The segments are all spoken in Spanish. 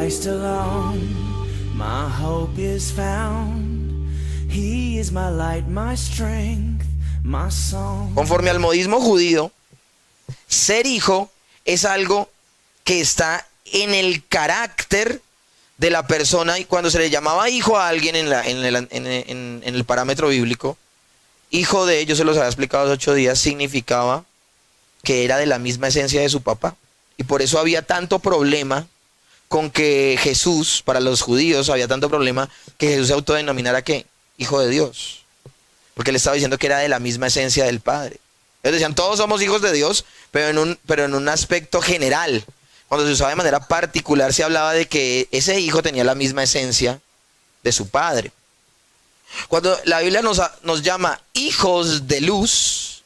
Christ alone, my hope is found. He is my light, my strength, my song. Conforme al modismo judío, ser hijo es algo que está en el carácter de la persona, y cuando se le llamaba hijo a alguien en el parámetro bíblico, hijo de, yo se los había explicado hace 8 días, significaba que era de la misma esencia de su papá. Y por eso había tanto problema con que Jesús, para los judíos, había tanto problema que Jesús se autodenominara ¿qué? Hijo de Dios. Porque le estaba diciendo que era de la misma esencia del Padre. Ellos decían, todos somos hijos de Dios, pero en un aspecto general. Cuando se usaba de manera particular, se hablaba de que ese hijo tenía la misma esencia de su Padre. Cuando la Biblia nos llama hijos de luz,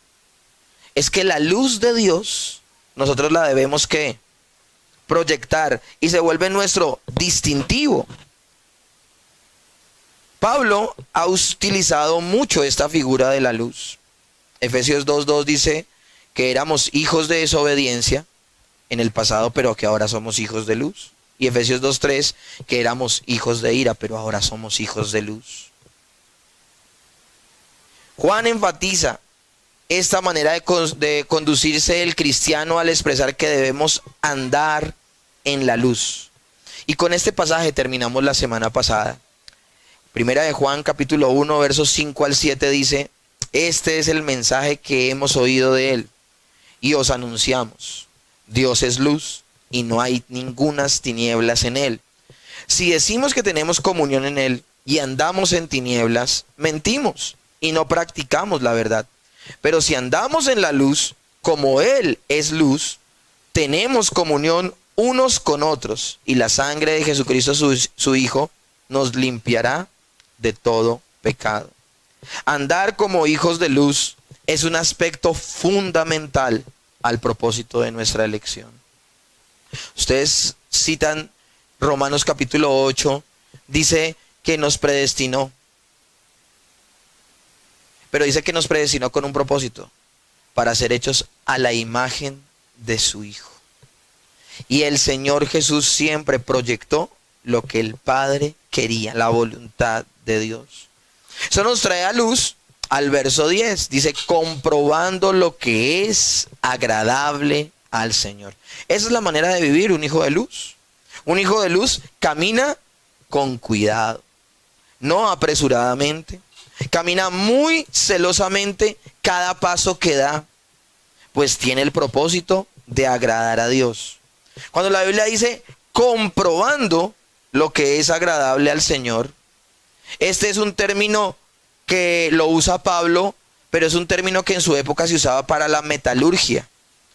es que la luz de Dios, nosotros la debemos ¿qué? Proyectar, y se vuelve nuestro distintivo. Pablo ha utilizado mucho esta figura de la luz. Efesios 2:2 dice que éramos hijos de desobediencia en el pasado, pero que ahora somos hijos de luz. Y Efesios 2:3 que éramos hijos de ira, pero ahora somos hijos de luz. Juan enfatiza esta manera de conducirse el cristiano al expresar que debemos andar en la luz. Y con este pasaje terminamos la semana pasada. Primera de Juan capítulo 1 versos 5 al 7 dice: este es el mensaje que hemos oído de él y os anunciamos. Dios es luz y no hay ningunas tinieblas en él. Si decimos que tenemos comunión en él y andamos en tinieblas, mentimos y no practicamos la verdad. Pero si andamos en la luz, como él es luz, tenemos comunión unos con otros, y la sangre de Jesucristo su Hijo nos limpiará de todo pecado. Andar como hijos de luz es un aspecto fundamental al propósito de nuestra elección. Ustedes citan Romanos capítulo 8, dice que nos predestinó. Pero dice que nos predestinó con un propósito, para ser hechos a la imagen de su Hijo. Y el Señor Jesús siempre proyectó lo que el Padre quería, la voluntad de Dios. Eso nos trae a luz al verso 10. Dice, comprobando lo que es agradable al Señor. Esa es la manera de vivir un hijo de luz. Un hijo de luz camina con cuidado, no apresuradamente. Camina muy celosamente cada paso que da, pues tiene el propósito de agradar a Dios. Cuando la Biblia dice comprobando lo que es agradable al Señor, este es un término que lo usa Pablo, pero es un término que en su época se usaba para la metalurgia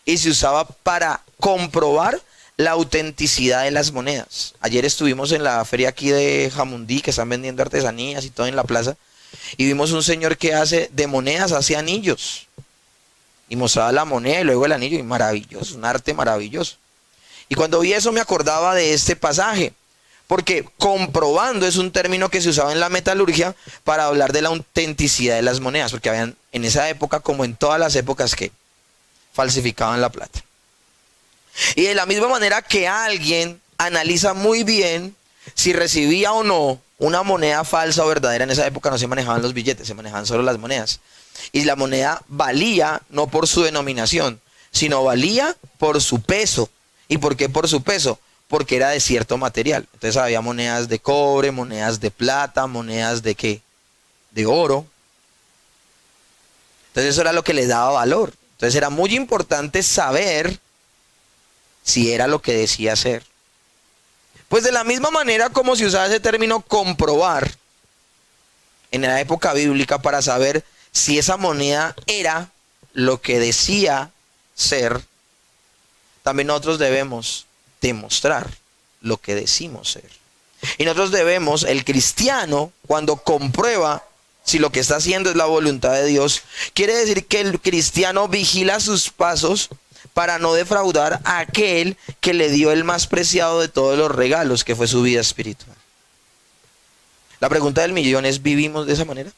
y se usaba para comprobar la autenticidad de las monedas. Ayer estuvimos en la feria aquí de Jamundí, que están vendiendo artesanías y todo en la plaza, y vimos un señor que hace de monedas, hace anillos, y mostraba la moneda y luego el anillo, y maravilloso, un arte maravilloso. Y cuando vi eso me acordaba de este pasaje, porque comprobando es un término que se usaba en la metalurgia para hablar de la autenticidad de las monedas, porque habían en esa época, como en todas las épocas, que falsificaban la plata. Y de la misma manera que alguien analiza muy bien si recibía o no una moneda falsa o verdadera, en esa época no se manejaban los billetes, se manejaban solo las monedas. Y la moneda valía no por su denominación, sino valía por su peso. ¿Y por qué por su peso? Porque era de cierto material. Entonces había monedas de cobre, monedas de plata, monedas de ¿qué? De oro. Entonces eso era lo que les daba valor. Entonces era muy importante saber si era lo que decía ser. Pues de la misma manera como se usaba ese término comprobar en la época bíblica para saber si esa moneda era lo que decía ser, también nosotros debemos demostrar lo que decimos ser. Y nosotros debemos, el cristiano, cuando comprueba si lo que está haciendo es la voluntad de Dios, quiere decir que el cristiano vigila sus pasos para no defraudar a aquel que le dio el más preciado de todos los regalos, que fue su vida espiritual. La pregunta del millón es, ¿vivimos de esa manera?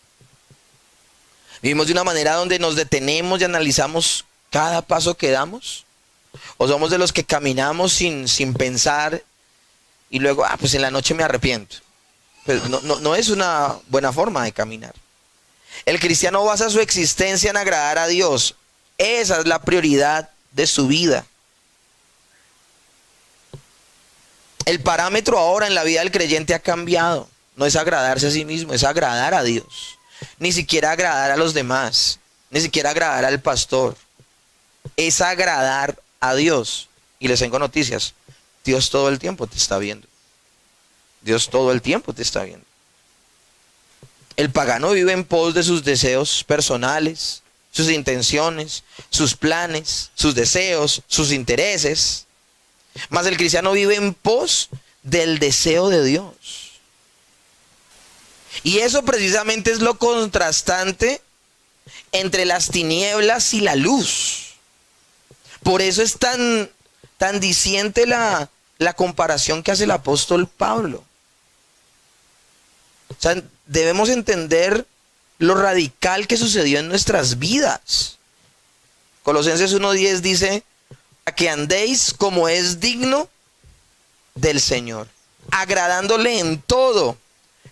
¿Vivimos de una manera donde nos detenemos y analizamos cada paso que damos? ¿O somos de los que caminamos sin pensar y luego, pues en la noche me arrepiento. Pues no es una buena forma de caminar. El cristiano basa su existencia en agradar a Dios. Esa es la prioridad de su vida. El parámetro ahora en la vida del creyente ha cambiado. No es agradarse a sí mismo, es agradar a Dios. Ni siquiera agradar a los demás, ni siquiera agradar al pastor. Es agradar a Dios. Y les tengo noticias. Dios todo el tiempo te está viendo. Dios todo el tiempo te está viendo. El pagano vive en pos de sus deseos personales, sus intenciones, sus planes, sus deseos, sus intereses. Mas el cristiano vive en pos del deseo de Dios. Y eso precisamente es lo contrastante entre las tinieblas y la luz. Por eso es tan diciente la comparación que hace el apóstol Pablo. O sea, debemos entender lo radical que sucedió en nuestras vidas. Colosenses 1:10 dice, a que andéis como es digno del Señor, agradándole en todo,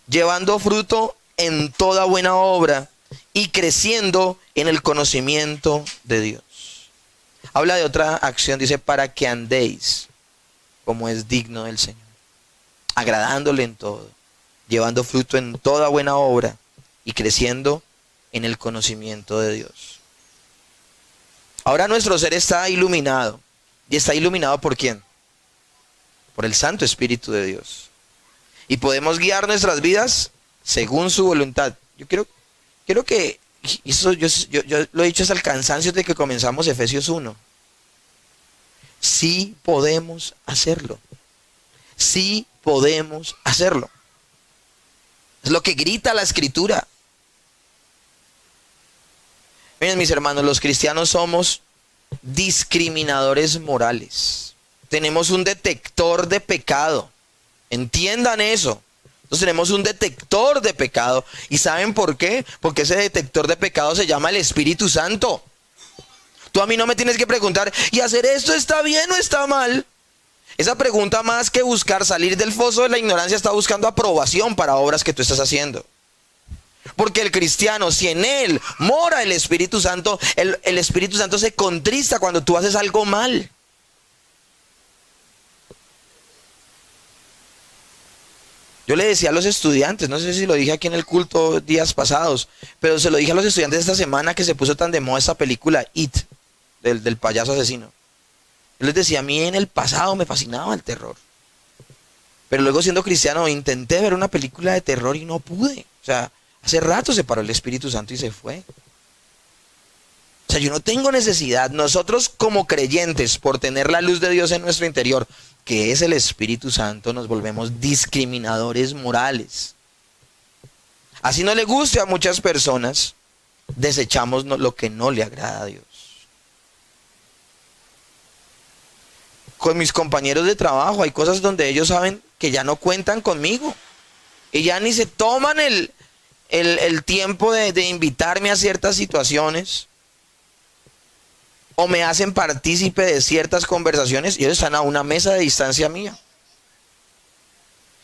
llevando fruto en toda buena obra y creciendo en el conocimiento de Dios. Habla de otra acción, dice, para que andéis como es digno del Señor, agradándole en todo, llevando fruto en toda buena obra y creciendo en el conocimiento de Dios. Ahora nuestro ser está iluminado. ¿Y está iluminado por quién? Por el Santo Espíritu de Dios. Y podemos guiar nuestras vidas según su voluntad. Yo quiero que, eso yo lo he dicho hasta el cansancio de que comenzamos Efesios 1. Sí podemos hacerlo. Sí podemos hacerlo. Es lo que grita la Escritura. Miren, mis hermanos, los cristianos somos discriminadores morales. Tenemos un detector de pecado. Entiendan eso. Nosotros tenemos un detector de pecado. ¿Y saben por qué? Porque ese detector de pecado se llama el Espíritu Santo. Tú a mí no me tienes que preguntar, ¿y hacer esto está bien o está mal? Esa pregunta, más que buscar salir del foso de la ignorancia, está buscando aprobación para obras que tú estás haciendo. Porque el cristiano, si en él mora el Espíritu Santo, el Espíritu Santo se contrista cuando tú haces algo mal. Yo le decía a los estudiantes, no sé si lo dije aquí en el culto días pasados, pero se lo dije a los estudiantes esta semana que se puso tan de moda esta película It, del payaso asesino. Yo les decía, a mí en el pasado me fascinaba el terror. Pero luego, siendo cristiano, intenté ver una película de terror y no pude. O sea, hace rato se paró el Espíritu Santo y se fue. O sea, yo no tengo necesidad. Nosotros como creyentes, por tener la luz de Dios en nuestro interior, que es el Espíritu Santo, nos volvemos discriminadores morales. Así no le guste a muchas personas, desechamos lo que no le agrada a Dios. Con mis compañeros de trabajo hay cosas donde ellos saben que ya no cuentan conmigo. Y ya ni se toman el tiempo de invitarme a ciertas situaciones. O me hacen partícipe de ciertas conversaciones y ellos están a una mesa de distancia mía.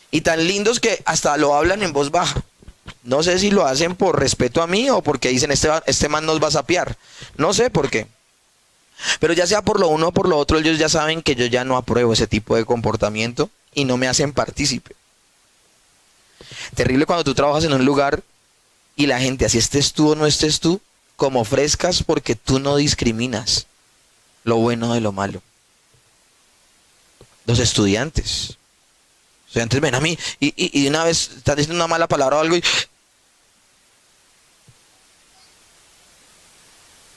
Y tan lindos que hasta lo hablan en voz baja. No sé si lo hacen por respeto a mí o porque dicen este man nos va a sapear. No sé por qué. Pero ya sea por lo uno o por lo otro, ellos ya saben que yo ya no apruebo ese tipo de comportamiento y no me hacen partícipe. Terrible cuando tú trabajas en un lugar y la gente, así estés tú o no estés tú, como frescas porque tú no discriminas lo bueno de lo malo. Los estudiantes ven a mí y de una vez están diciendo una mala palabra o algo y...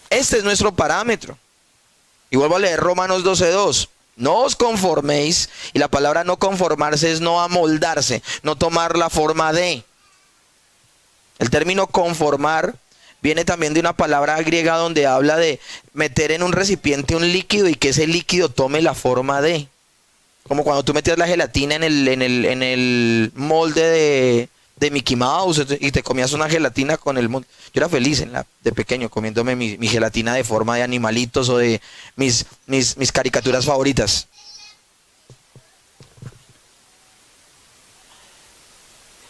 Este es nuestro parámetro. Y vuelvo a leer Romanos 12:2. No os conforméis, y la palabra no conformarse es no amoldarse, no tomar la forma de. El término conformar viene también de una palabra griega donde habla de meter en un recipiente un líquido y que ese líquido tome la forma de. Como cuando tú metías la gelatina en el molde de Mickey Mouse y te comías una gelatina con el molde. Yo era feliz de pequeño comiéndome mi gelatina de forma de animalitos o de mis caricaturas favoritas.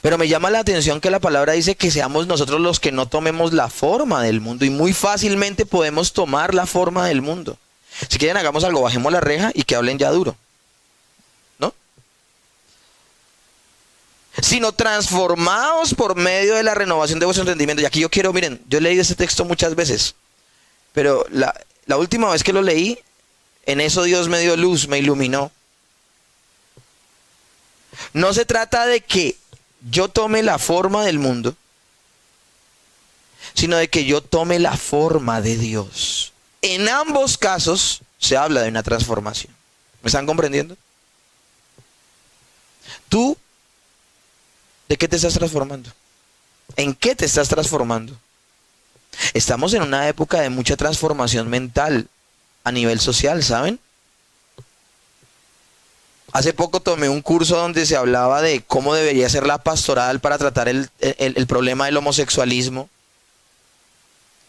Pero me llama la atención que la palabra dice que seamos nosotros los que no tomemos la forma del mundo. Y muy fácilmente podemos tomar la forma del mundo. Si quieren hagamos algo, bajemos la reja y que hablen ya duro. ¿No? Sino transformados por medio de la renovación de vuestro entendimiento. Y aquí yo quiero, miren, yo he leído este texto muchas veces. Pero la última vez que lo leí, en eso Dios me dio luz, me iluminó. No se trata de que yo tome la forma del mundo, sino de que yo tome la forma de Dios. En ambos casos se habla de una transformación. ¿Me están comprendiendo? ¿Tú de qué te estás transformando? ¿En qué te estás transformando? Estamos en una época de mucha transformación mental a nivel social, ¿saben? Hace poco tomé un curso donde se hablaba de cómo debería ser la pastoral para tratar el problema del homosexualismo.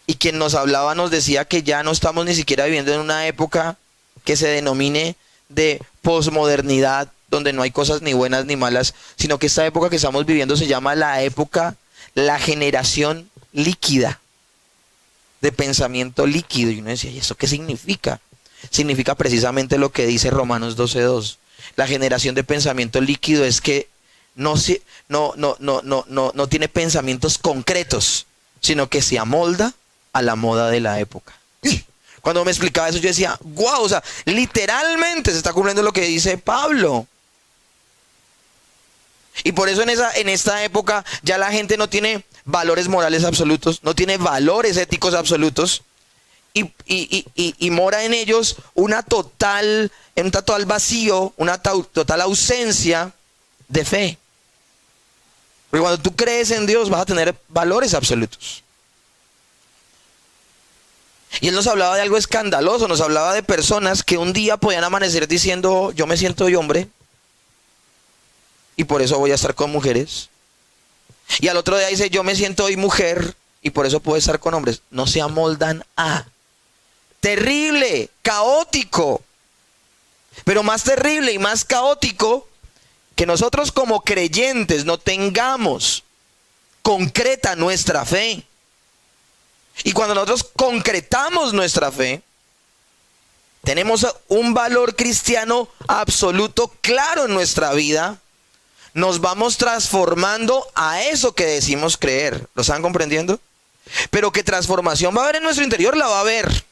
Y quien nos hablaba nos decía que ya no estamos ni siquiera viviendo en una época que se denomine de posmodernidad, donde no hay cosas ni buenas ni malas, sino que esta época que estamos viviendo se llama la generación líquida, de pensamiento líquido. Y uno decía, ¿y eso qué significa? Significa precisamente lo que dice Romanos 12:2. La generación de pensamiento líquido es que no tiene pensamientos concretos, sino que se amolda a la moda de la época. Cuando me explicaba eso yo decía, wow, o sea, literalmente se está cumpliendo lo que dice Pablo. Y por eso en esta época ya la gente no tiene valores morales absolutos, no tiene valores éticos absolutos, y mora en ellos un total vacío, una total ausencia de fe. Porque cuando tú crees en Dios vas a tener valores absolutos. Y él nos hablaba de algo escandaloso, nos hablaba de personas que un día podían amanecer diciendo, yo me siento hoy hombre, y por eso voy a estar con mujeres. Y al otro día dice, yo me siento hoy mujer, y por eso puedo estar con hombres. No se amoldan a... Terrible, caótico. Pero más terrible y más caótico que nosotros como creyentes no tengamos concreta nuestra fe. Y cuando nosotros concretamos nuestra fe, tenemos un valor cristiano absoluto claro en nuestra vida, nos vamos transformando a eso que decimos creer. ¿Lo están comprendiendo? Pero que transformación va a haber en nuestro interior, la va a haber.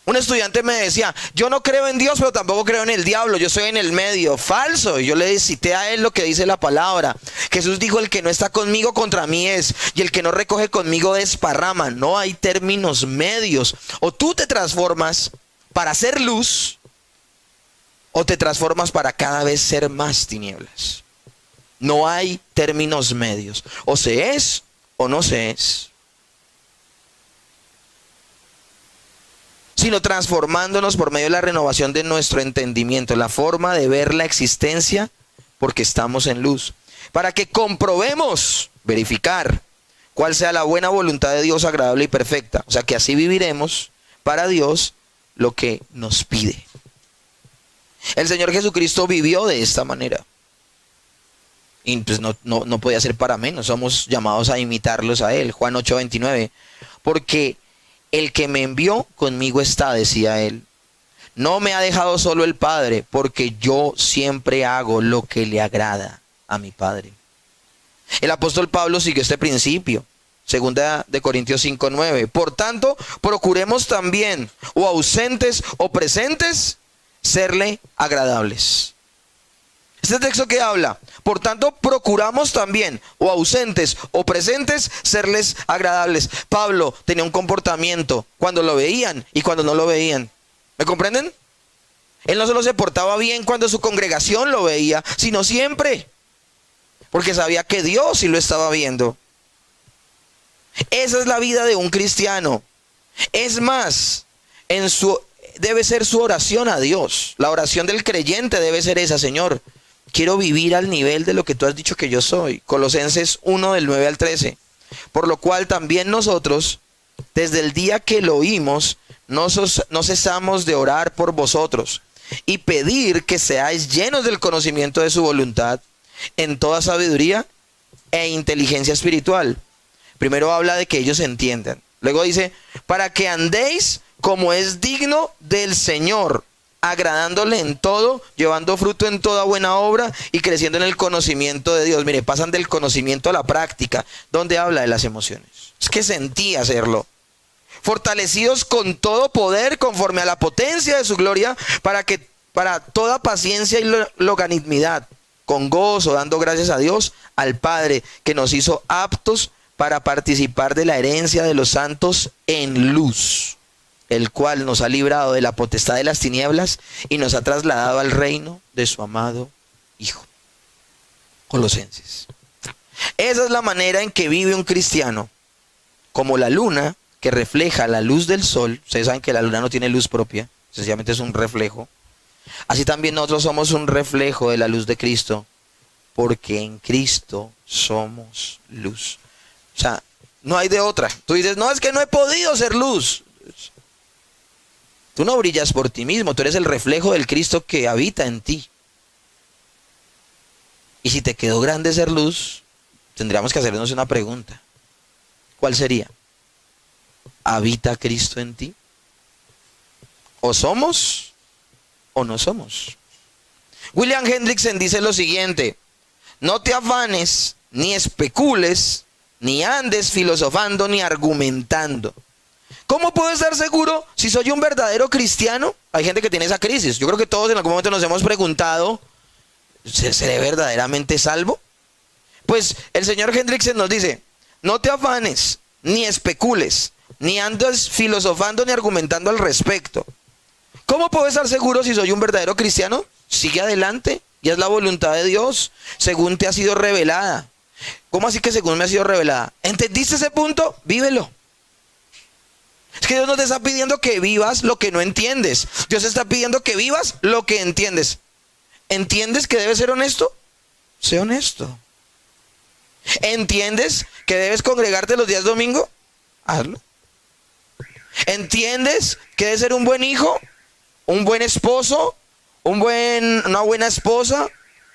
Un estudiante me decía, yo no creo en Dios, pero tampoco creo en el diablo, yo soy en el medio. Falso. Y yo le cité a él lo que dice la palabra. Jesús dijo, el que no está conmigo contra mí es, y el que no recoge conmigo desparrama. No hay términos medios. O tú te transformas para ser luz, o te transformas para cada vez ser más tinieblas. No hay términos medios. O se es o no se es. Sino transformándonos por medio de la renovación de nuestro entendimiento, la forma de ver la existencia, porque estamos en luz, para que comprobemos, verificar, cuál sea la buena voluntad de Dios agradable y perfecta. O sea, que así viviremos para Dios lo que nos pide. El Señor Jesucristo vivió de esta manera. Y pues no podía ser para menos, somos llamados a imitarlos a Él. Juan 8:29, porque el que me envió conmigo está, decía él. No me ha dejado solo el Padre, porque yo siempre hago lo que le agrada a mi Padre. El apóstol Pablo siguió este principio. Segunda de Corintios 5:9. Por tanto, procuremos también, o ausentes o presentes, serle agradables. Este texto que habla, por tanto, procuramos también, o ausentes o presentes, serles agradables. Pablo tenía un comportamiento cuando lo veían y cuando no lo veían. ¿Me comprenden? Él no solo se portaba bien cuando su congregación lo veía, sino siempre. Porque sabía que Dios sí lo estaba viendo. Esa es la vida de un cristiano. Es más, debe ser su oración a Dios. La oración del creyente debe ser esa: Señor, quiero vivir al nivel de lo que tú has dicho que yo soy. Colosenses 1 del 9 al 13. Por lo cual también nosotros, desde el día que lo oímos, no cesamos de orar por vosotros y pedir que seáis llenos del conocimiento de su voluntad, en toda sabiduría e inteligencia espiritual. Primero habla de que ellos entiendan. Luego dice, para que andéis como es digno del Señor, agradándole en todo, llevando fruto en toda buena obra y creciendo en el conocimiento de Dios. Mire, pasan del conocimiento a la práctica, donde habla de las emociones. Es que sentí hacerlo. Fortalecidos con todo poder conforme a la potencia de su gloria, para toda paciencia y longanimidad, con gozo, dando gracias a Dios, al Padre, que nos hizo aptos para participar de la herencia de los santos en luz, el cual nos ha librado de la potestad de las tinieblas y nos ha trasladado al reino de su amado Hijo. Colosenses. Esa es la manera en que vive un cristiano, como la luna que refleja la luz del sol. Ustedes saben que la luna no tiene luz propia, sencillamente es un reflejo. Así también nosotros somos un reflejo de la luz de Cristo, porque en Cristo somos luz. O sea, no hay de otra. Tú dices, no, es que no he podido ser luz. Tú no brillas por ti mismo, tú eres el reflejo del Cristo que habita en ti. Y si te quedó grande ser luz, tendríamos que hacernos una pregunta. ¿Cuál sería? ¿Habita Cristo en ti? ¿O somos o no somos? William Hendrickson dice lo siguiente: no te afanes, ni especules, ni andes filosofando, ni argumentando. ¿Cómo puedo estar seguro si soy un verdadero cristiano? Hay gente que tiene esa crisis. Yo creo que todos en algún momento nos hemos preguntado, ¿seré verdaderamente salvo? Pues el señor Hendrickson nos dice, no te afanes, ni especules, ni andes filosofando, ni argumentando al respecto. ¿Cómo puedo estar seguro si soy un verdadero cristiano? Sigue adelante, ya es la voluntad de Dios, según te ha sido revelada. ¿Cómo así que según me ha sido revelada? ¿Entendiste ese punto? Vívelo. Es que Dios no te está pidiendo que vivas lo que no entiendes. Dios está pidiendo que vivas lo que entiendes. ¿Entiendes que debes ser honesto? Sé honesto. ¿Entiendes que debes congregarte los días domingo? Hazlo. ¿Entiendes que debes ser un buen hijo? ¿Un buen esposo? ¿Una buena esposa?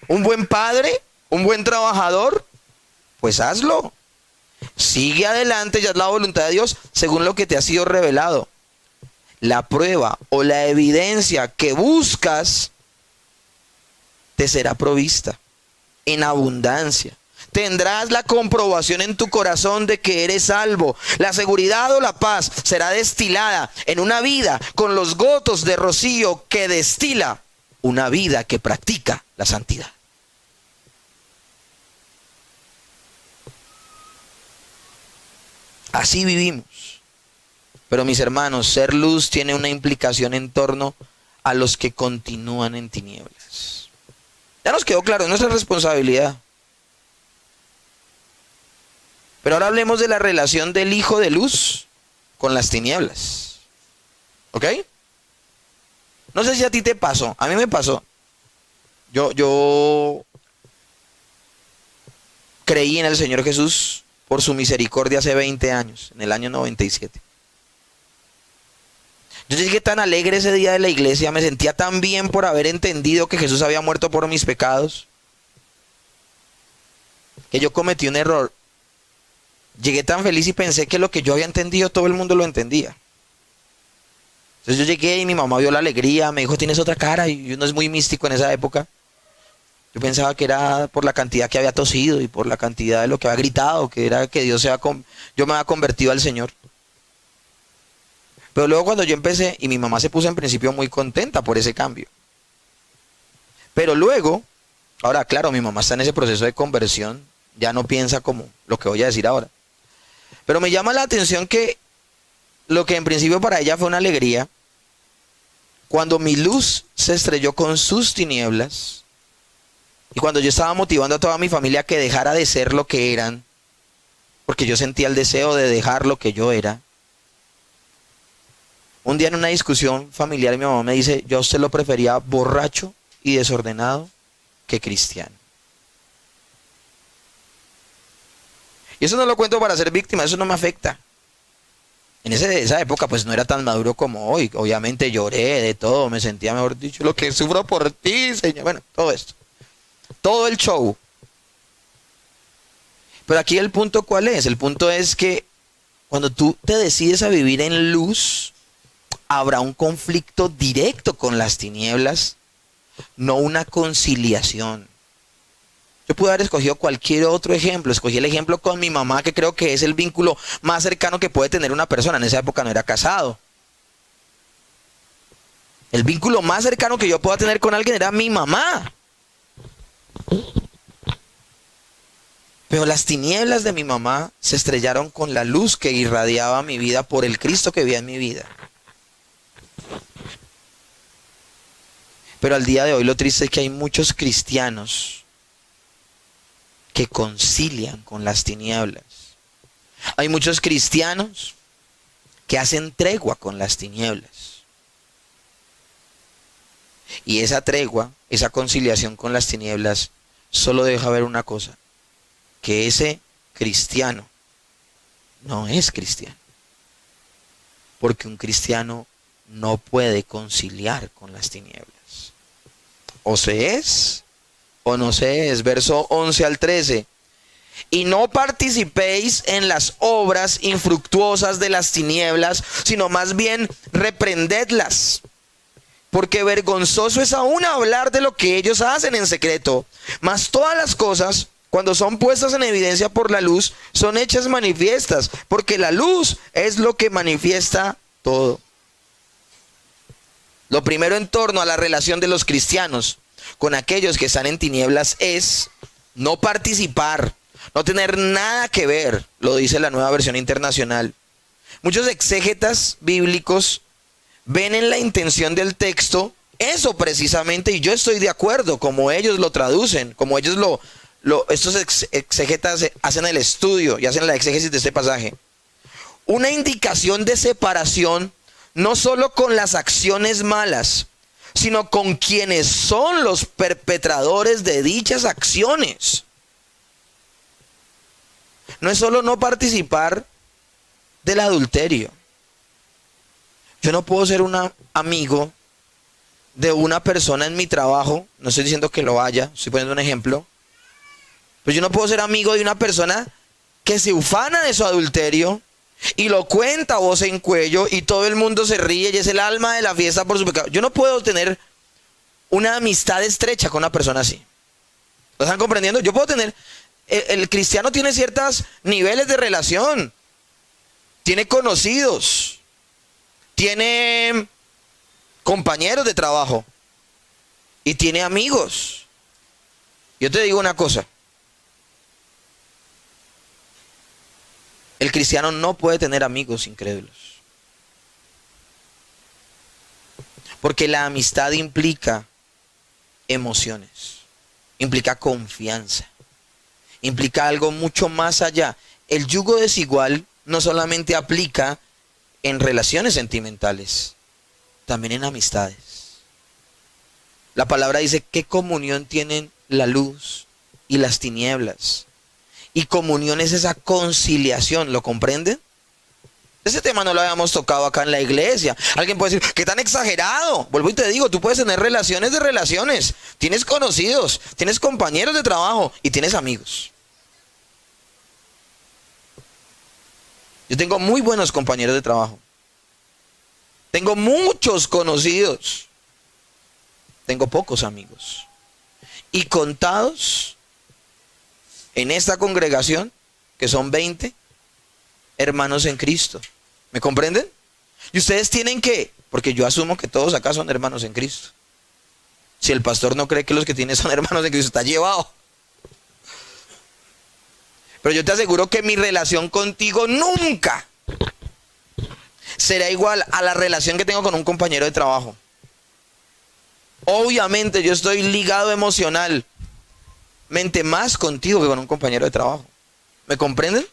¿Un buen padre? ¿Un buen trabajador? Pues hazlo. Sigue adelante, ya es la voluntad de Dios, según lo que te ha sido revelado. La prueba o la evidencia que buscas te será provista en abundancia. Tendrás la comprobación en tu corazón de que eres salvo. La seguridad o la paz será destilada en una vida con los gotos de rocío que destila una vida que practica la santidad. Así vivimos. Pero mis hermanos, ser luz tiene una implicación en torno a los que continúan en tinieblas. Ya nos quedó claro, es nuestra responsabilidad. Pero ahora hablemos de la relación del Hijo de Luz con las tinieblas. ¿Ok? No sé si a ti te pasó, a mí me pasó. Yo creí en el Señor Jesús por su misericordia hace 20 años, en el año 97. Yo llegué tan alegre ese día de la iglesia, me sentía tan bien por haber entendido que Jesús había muerto por mis pecados, que yo cometí un error. Llegué tan feliz y pensé que lo que yo había entendido todo el mundo lo entendía. Entonces yo llegué y mi mamá vio la alegría, me dijo, tienes otra cara, y uno es muy místico en esa época. Yo pensaba que era por la cantidad que había tosido y por la cantidad de lo que había gritado, que era que yo me había convertido al Señor. Pero luego cuando yo empecé, y mi mamá se puso en principio muy contenta por ese cambio. Pero luego, ahora claro, mi mamá está en ese proceso de conversión, ya no piensa como lo que voy a decir ahora. Pero me llama la atención que lo que en principio para ella fue una alegría, cuando mi luz se estrelló con sus tinieblas, y cuando yo estaba motivando a toda mi familia a que dejara de ser lo que eran, porque yo sentía el deseo de dejar lo que yo era. Un día en una discusión familiar mi mamá me dice, yo a usted lo prefería borracho y desordenado que cristiano. Y eso no lo cuento para ser víctima, eso no me afecta. En esa época pues no era tan maduro como hoy. Obviamente lloré de todo, me sentía, mejor dicho, lo que sufro por ti, Señor. Bueno, todo esto. Todo el show. Pero aquí el punto, ¿cuál es? El punto es que cuando tú te decides a vivir en luz, habrá un conflicto directo con las tinieblas, no una conciliación. Yo pude haber escogido cualquier otro ejemplo. Escogí el ejemplo con mi mamá, que creo que es el vínculo más cercano que puede tener una persona. En esa época no era casado. El vínculo más cercano que yo pueda tener con alguien era mi mamá. Pero las tinieblas de mi mamá se estrellaron con la luz que irradiaba mi vida por el Cristo que vivía en mi vida. Pero al día de hoy lo triste es que hay muchos cristianos que concilian con las tinieblas. Hay muchos cristianos que hacen tregua con las tinieblas. Y esa tregua, esa conciliación con las tinieblas, solo deja ver una cosa, que ese cristiano no es cristiano. Porque un cristiano no puede conciliar con las tinieblas. O se es o no se es. Verso 11 al 13. Y no participéis en las obras infructuosas de las tinieblas, sino más bien reprendedlas. Porque vergonzoso es aún hablar de lo que ellos hacen en secreto. Mas todas las cosas, cuando son puestas en evidencia por la luz, son hechas manifiestas. Porque la luz es lo que manifiesta todo. Lo primero en torno a la relación de los cristianos con aquellos que están en tinieblas es no participar, no tener nada que ver, lo dice la Nueva Versión Internacional. Muchos exégetas bíblicos ven en la intención del texto eso precisamente, y yo estoy de acuerdo, como ellos lo traducen, como ellos estos exégetas hacen el estudio y hacen la exégesis de este pasaje. Una indicación de separación no solo con las acciones malas, sino con quienes son los perpetradores de dichas acciones. No es solo no participar del adulterio. Yo no puedo ser un amigo de una persona en mi trabajo, no estoy diciendo que lo haya, estoy poniendo un ejemplo, pero yo no puedo ser amigo de una persona que se ufana de su adulterio y lo cuenta a voz en cuello y todo el mundo se ríe y es el alma de la fiesta por su pecado. Yo no puedo tener una amistad estrecha con una persona así. ¿Lo están comprendiendo? Yo puedo tener, el cristiano tiene ciertos niveles de relación, tiene conocidos, tiene compañeros de trabajo y tiene amigos. Yo te digo una cosa. El cristiano no puede tener amigos incrédulos. Porque la amistad implica emociones, implica confianza, implica algo mucho más allá. El yugo desigual no solamente aplica en relaciones sentimentales, también en amistades. La palabra dice, ¿qué comunión tienen la luz y las tinieblas? Y comunión es esa conciliación, ¿lo comprenden? Ese tema no lo habíamos tocado acá en la iglesia. Alguien puede decir, ¿qué tan exagerado? Vuelvo y te digo, tú puedes tener relaciones de relaciones. Tienes conocidos, tienes compañeros de trabajo y tienes amigos. Yo tengo muy buenos compañeros de trabajo. Tengo muchos conocidos. Tengo pocos amigos. Y contados en esta congregación, que son 20 hermanos en Cristo. ¿Me comprenden? Y ustedes tienen que, porque yo asumo que todos acá son hermanos en Cristo. Si el pastor no cree que los que tiene son hermanos en Cristo, está llevado. Pero yo te aseguro que mi relación contigo nunca será igual a la relación que tengo con un compañero de trabajo. Obviamente yo estoy ligado emocionalmente más contigo que con un compañero de trabajo. ¿Me comprenden?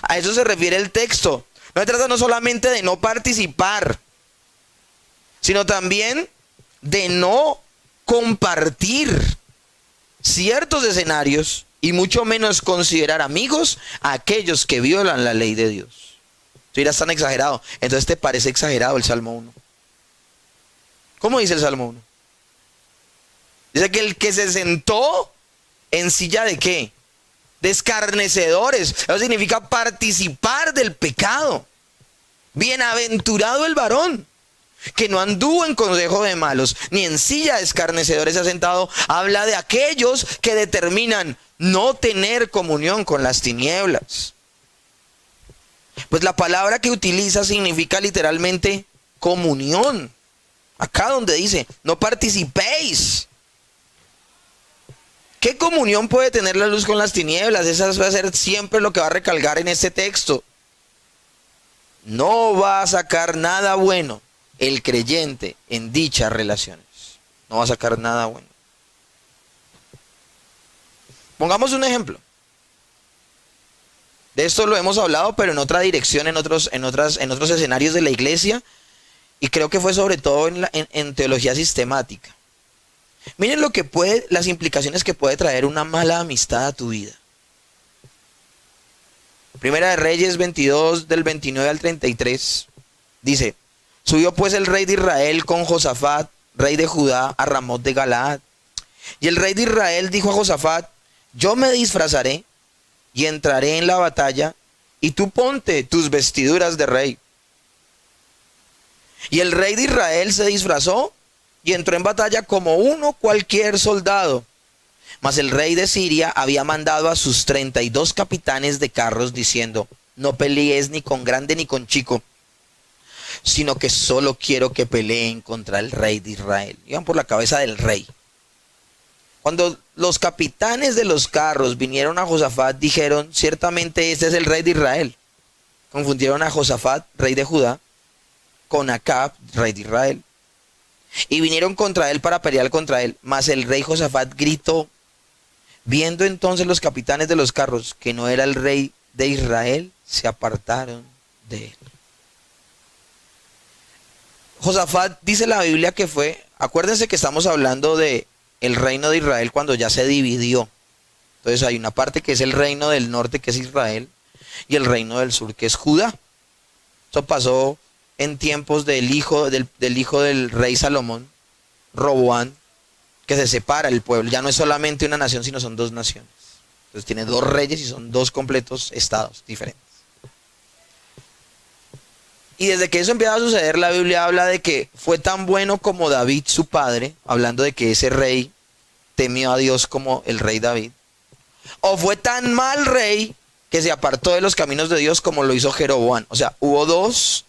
A eso se refiere el texto. No se trata no solamente de no participar, sino también de no compartir ciertos escenarios y mucho menos considerar amigos a aquellos que violan la ley de Dios. Tú dirás, tan exagerado. Entonces te parece exagerado el Salmo 1. ¿Cómo dice el Salmo 1? Dice que el que se sentó en silla de ¿qué? de escarnecedores. Eso significa participar del pecado. Bienaventurado el varón que no anduvo en consejo de malos, ni en silla de escarnecedores se ha sentado. Habla de aquellos que determinan no tener comunión con las tinieblas. Pues la palabra que utiliza significa literalmente comunión. Acá donde dice, no participéis. ¿Qué comunión puede tener la luz con las tinieblas? Esa va a ser siempre lo que va a recalcar en este texto. No va a sacar nada bueno el creyente en dichas relaciones. No va a sacar nada bueno. Pongamos un ejemplo. De esto lo hemos hablado, pero en otra dirección, en otros escenarios de la iglesia. Y creo que fue sobre todo en teología sistemática. Miren las implicaciones que puede traer una mala amistad a tu vida. Primera de Reyes 22, del 29 al 33, dice: subió pues el rey de Israel con Josafat, rey de Judá, a Ramot de Galaad. Y el rey de Israel dijo a Josafat: yo me disfrazaré y entraré en la batalla, y tú ponte tus vestiduras de rey. Y el rey de Israel se disfrazó y entró en batalla como uno cualquier soldado. Mas el rey de Siria había mandado a sus 32 capitanes de carros diciendo: no pelees ni con grande ni con chico, sino que solo quiero que peleen contra el rey de Israel. Iban por la cabeza del rey. Cuando los capitanes de los carros vinieron a Josafat, dijeron: ciertamente este es el rey de Israel. Confundieron a Josafat, rey de Judá, con Acab, rey de Israel, y vinieron contra él para pelear contra él. Mas el rey Josafat gritó. Viendo entonces los capitanes de los carros que no era el rey de Israel, se apartaron de él. Josafat, dice la Biblia, que fue, acuérdense que estamos hablando de el reino de Israel cuando ya se dividió. Entonces hay una parte que es el reino del norte, que es Israel, y el reino del sur, que es Judá. Eso pasó en tiempos del hijo del rey Salomón, Roboán, que se separa el pueblo. Ya no es solamente una nación, sino son dos naciones. Entonces tiene dos reyes y son dos completos estados diferentes. Y desde que eso empieza a suceder, la Biblia habla de que fue tan bueno como David, su padre, hablando de que ese rey temió a Dios como el rey David. O fue tan mal rey que se apartó de los caminos de Dios como lo hizo Jeroboam. O sea, hubo dos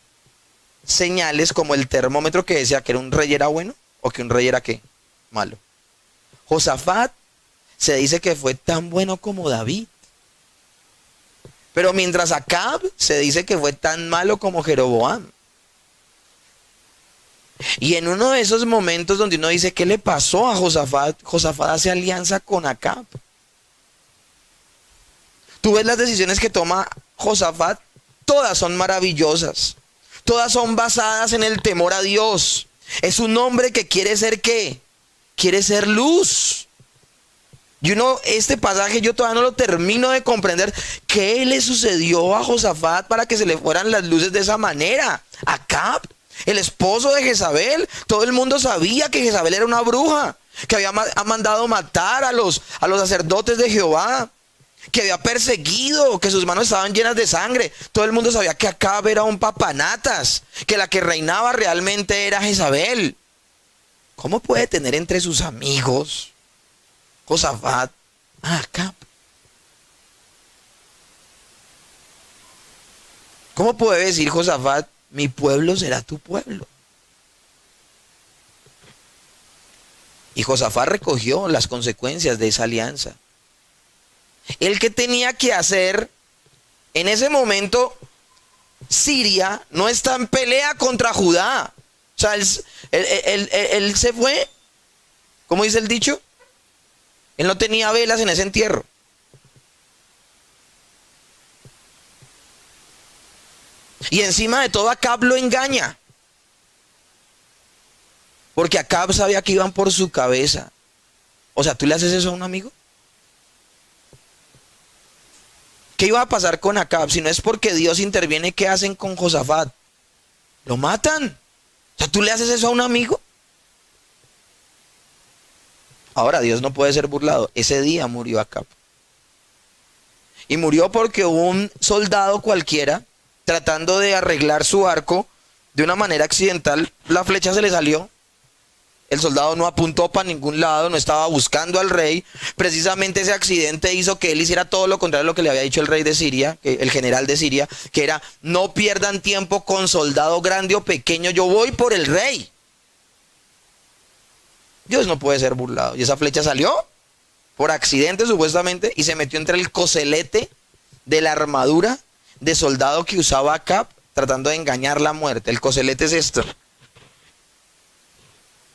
señales como el termómetro que decía que un rey era bueno o que un rey era ¿qué? Malo. Josafat se dice que fue tan bueno como David. Pero mientras Acab se dice que fue tan malo como Jeroboam. Y en uno de esos momentos donde uno dice, ¿qué le pasó a Josafat? Josafat hace alianza con Acab. Tú ves las decisiones que toma Josafat, todas son maravillosas. Todas son basadas en el temor a Dios. Es un hombre que quiere ser ¿qué? Quiere ser luz. Y este pasaje yo todavía no lo termino de comprender. ¿Qué le sucedió a Josafat para que se le fueran las luces de esa manera? Acab, el esposo de Jezabel, todo el mundo sabía que Jezabel era una bruja, que había mandado matar a los sacerdotes de Jehová, que había perseguido, que sus manos estaban llenas de sangre. Todo el mundo sabía que Acab era un papanatas, que la que reinaba realmente era Jezabel. ¿Cómo puede tener entre sus amigos Josafat a Acab? ¿Cómo puede decir Josafat, mi pueblo será tu pueblo? Y Josafat recogió las consecuencias de esa alianza. El que tenía que hacer en ese momento, Siria no está en pelea contra Judá. O sea, él se fue, ¿cómo dice el dicho? Él no tenía velas en ese entierro. Y encima de todo Acab lo engaña. Porque Acab sabía que iban por su cabeza. O sea, ¿tú le haces eso a un amigo? ¿Qué iba a pasar con Acab? Si no es porque Dios interviene, ¿qué hacen con Josafat? Lo matan. O sea, ¿tú le haces eso a un amigo? Ahora, Dios no puede ser burlado. Ese día murió Acab. Y murió porque un soldado cualquiera, tratando de arreglar su arco, de una manera accidental, la flecha se le salió. El soldado no apuntó para ningún lado, no estaba buscando al rey. Precisamente ese accidente hizo que él hiciera todo lo contrario a lo que le había dicho el rey de Siria, el general de Siria, que era: no pierdan tiempo con soldado grande o pequeño, yo voy por el rey. Dios no puede ser burlado. Y esa flecha salió por accidente supuestamente y se metió entre el coselete de la armadura de soldado que usaba Acab, tratando de engañar la muerte. El coselete es esto,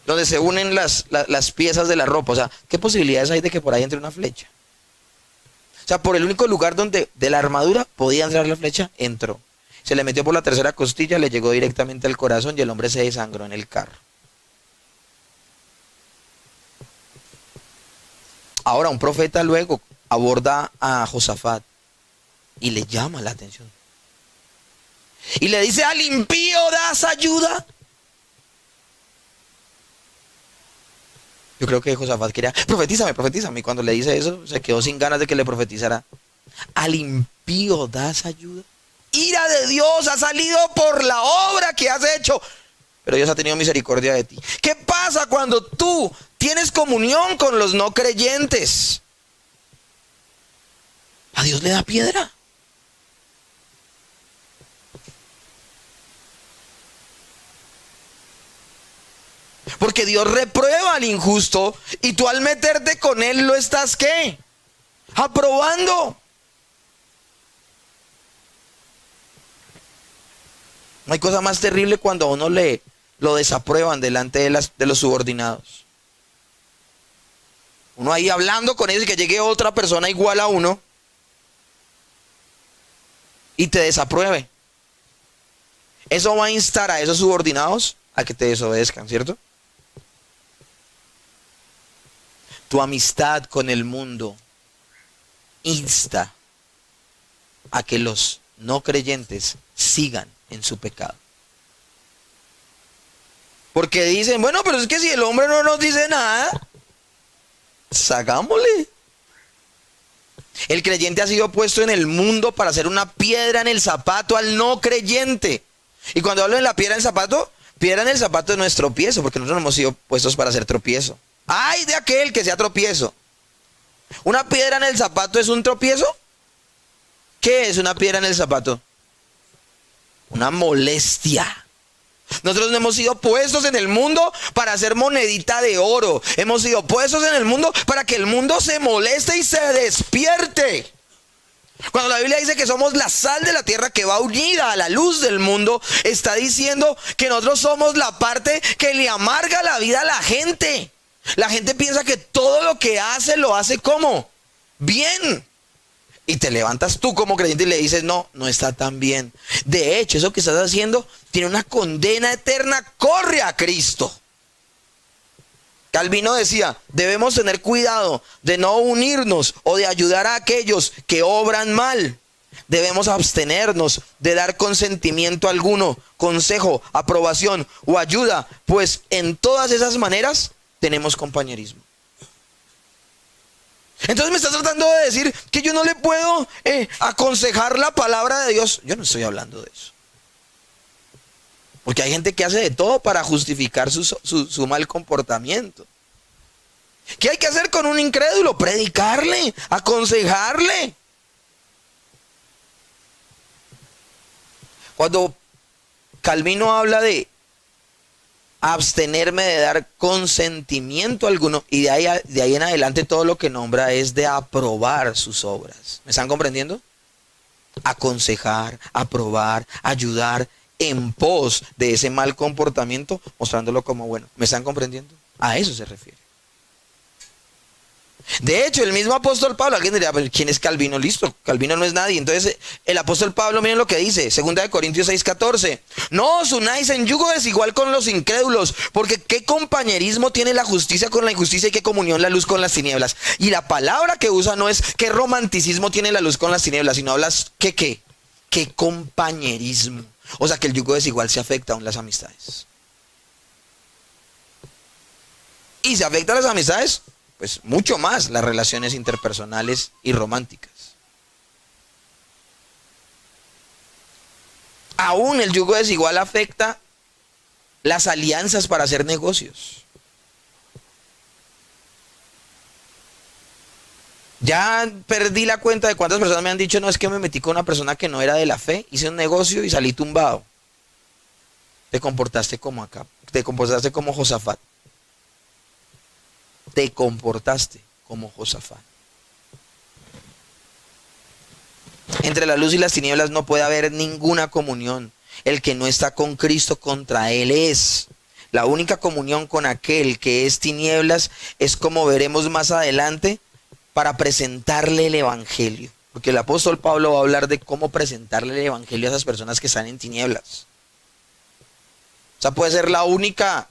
donde se unen las piezas de la ropa. O sea, ¿qué posibilidades hay de que por ahí entre una flecha? O sea, por el único lugar donde de la armadura podía entrar la flecha, entró. Se le metió por la tercera costilla, le llegó directamente al corazón y el hombre se desangró en el carro. Ahora un profeta luego aborda a Josafat y le llama la atención. Y le dice: ¿al impío das ayuda? Yo creo que Josafat quería: profetízame, profetízame. Y cuando le dice eso, se quedó sin ganas de que le profetizara. ¿Al impío das ayuda? Ira de Dios ha salido por la obra que has hecho, pero Dios ha tenido misericordia de ti. ¿Qué pasa cuando tú tienes comunión con los no creyentes? A Dios le da piedra. Porque Dios reprueba al injusto y tú al meterte con él lo estás, ¿qué? Aprobando. No hay cosa más terrible cuando a uno lo desaprueban delante de los subordinados. Uno ahí hablando con ellos y que llegue otra persona igual a uno y te desapruebe. Eso va a instar a esos subordinados a que te desobedezcan, ¿cierto? Tu amistad con el mundo insta a que los no creyentes sigan en su pecado. Porque dicen: bueno, pero es que si el hombre no nos dice nada, hagámosle. El creyente ha sido puesto en el mundo para ser una piedra en el zapato al no creyente. Y cuando hablo de la piedra en el zapato de nuestro tropiezo, porque nosotros no hemos sido puestos para hacer tropiezo. ¡Ay de aquel que sea tropiezo! ¿Una piedra en el zapato es un tropiezo? ¿Qué es una piedra en el zapato? Una molestia. Nosotros no hemos sido puestos en el mundo para hacer monedita de oro. Hemos sido puestos en el mundo para que el mundo se moleste y se despierte. Cuando la Biblia dice que somos la sal de la tierra que va unida a la luz del mundo, está diciendo que nosotros somos la parte que le amarga la vida a la gente. La gente piensa que todo lo que hace, lo hace ¿cómo? Bien. Y te levantas tú como creyente y le dices: no, no está tan bien. De hecho, eso que estás haciendo tiene una condena eterna. Corre a Cristo. Calvino decía: debemos tener cuidado de no unirnos o de ayudar a aquellos que obran mal. Debemos abstenernos de dar consentimiento alguno, consejo, aprobación o ayuda, pues en todas esas maneras tenemos compañerismo. Entonces me estás tratando de decir que yo no le puedo aconsejar la palabra de Dios. Yo no estoy hablando de eso. Porque hay gente que hace de todo para justificar su mal comportamiento. ¿Qué hay que hacer con un incrédulo? Predicarle, aconsejarle. Cuando Calvino habla de abstenerme de dar consentimiento alguno, y de ahí en adelante todo lo que nombra es de aprobar sus obras. ¿Me están comprendiendo? Aconsejar, aprobar, ayudar en pos de ese mal comportamiento, mostrándolo como bueno. ¿Me están comprendiendo? A eso se refiere. De hecho, el mismo apóstol Pablo, alguien diría: ¿quién es Calvino? Listo, Calvino no es nadie. Entonces el apóstol Pablo, miren lo que dice, 2 Corintios 6:14: no os unáis en yugo desigual con los incrédulos, porque qué compañerismo tiene la justicia con la injusticia y qué comunión la luz con las tinieblas. Y la palabra que usa no es qué romanticismo tiene la luz con las tinieblas, sino hablas qué compañerismo. O sea que el yugo desigual se afecta aún las amistades. Y se afecta a las amistades, pues mucho más las relaciones interpersonales y románticas. Aún el yugo desigual afecta las alianzas para hacer negocios. Ya perdí la cuenta de cuántas personas me han dicho, no, es que me metí con una persona que no era de la fe, hice un negocio y salí tumbado. Te comportaste como acá, te comportaste como Josafat. Te comportaste como Josafat. Entre la luz y las tinieblas no puede haber ninguna comunión. El que no está con Cristo, contra él es. La única comunión con aquel que es tinieblas es, como veremos más adelante, para presentarle el evangelio. Porque el apóstol Pablo va a hablar de cómo presentarle el evangelio a esas personas que están en tinieblas. O sea, puede ser la única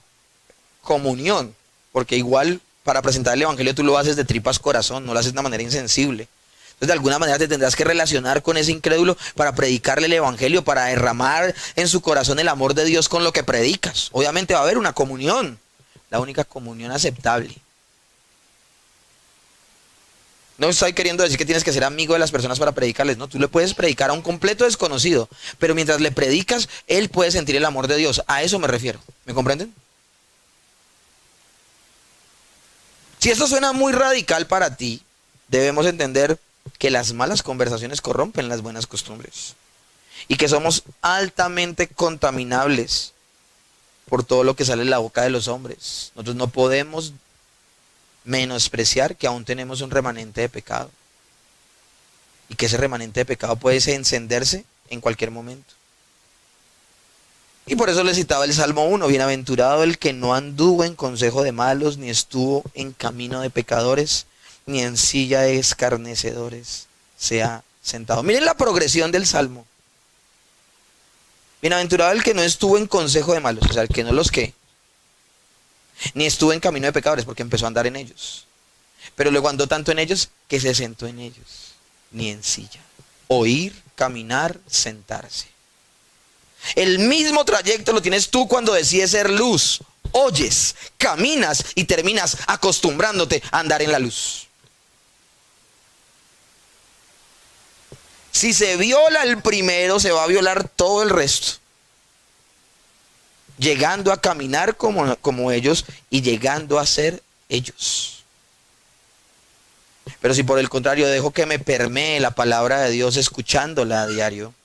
comunión, porque igual para presentar el evangelio tú lo haces de tripas corazón, no lo haces de una manera insensible. Entonces de alguna manera te tendrás que relacionar con ese incrédulo para predicarle el evangelio, para derramar en su corazón el amor de Dios con lo que predicas. Obviamente va a haber una comunión, la única comunión aceptable. No estoy queriendo decir que tienes que ser amigo de las personas para predicarles, no, tú le puedes predicar a un completo desconocido, pero mientras le predicas, él puede sentir el amor de Dios. A eso me refiero, ¿me comprenden? Si esto suena muy radical para ti, debemos entender que las malas conversaciones corrompen las buenas costumbres y que somos altamente contaminables por todo lo que sale de la boca de los hombres. Nosotros no podemos menospreciar que aún tenemos un remanente de pecado y que ese remanente de pecado puede encenderse en cualquier momento. Y por eso le citaba el Salmo 1, bienaventurado el que no anduvo en consejo de malos, ni estuvo en camino de pecadores, ni en silla de escarnecedores se ha sentado. Miren la progresión del Salmo. Bienaventurado el que no estuvo en consejo de malos, o sea, el que no los que ni estuvo en camino de pecadores, porque empezó a andar en ellos. Pero luego andó tanto en ellos que se sentó en ellos. Ni en silla. Oír, caminar, sentarse. El mismo trayecto lo tienes tú cuando decides ser luz. Oyes, caminas y terminas acostumbrándote a andar en la luz. Si se viola el primero, se va a violar todo el resto. Llegando a caminar como ellos y llegando a ser ellos. Pero si por el contrario dejo que me permee la palabra de Dios escuchándola a diario,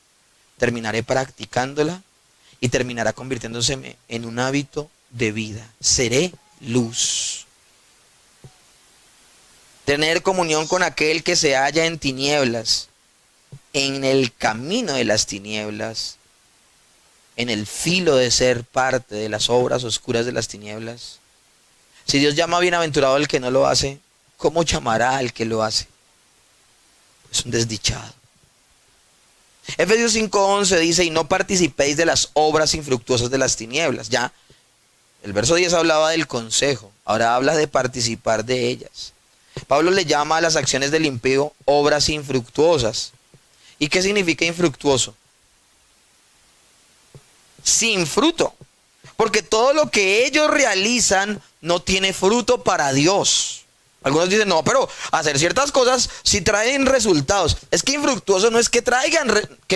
terminaré practicándola y terminará convirtiéndose en un hábito de vida. Seré luz. Tener comunión con aquel que se halla en tinieblas, en el camino de las tinieblas, en el filo de ser parte de las obras oscuras de las tinieblas. Si Dios llama bienaventurado al que no lo hace, ¿cómo llamará al que lo hace? Es un desdichado. Efesios 5:11 dice, y no participéis de las obras infructuosas de las tinieblas. Ya, el verso 10 hablaba del consejo, ahora habla de participar de ellas. Pablo le llama a las acciones del impío obras infructuosas. ¿Y qué significa infructuoso? Sin fruto, porque todo lo que ellos realizan no tiene fruto para Dios. Algunos dicen, no, pero hacer ciertas cosas sí traen resultados. Es que infructuoso no es que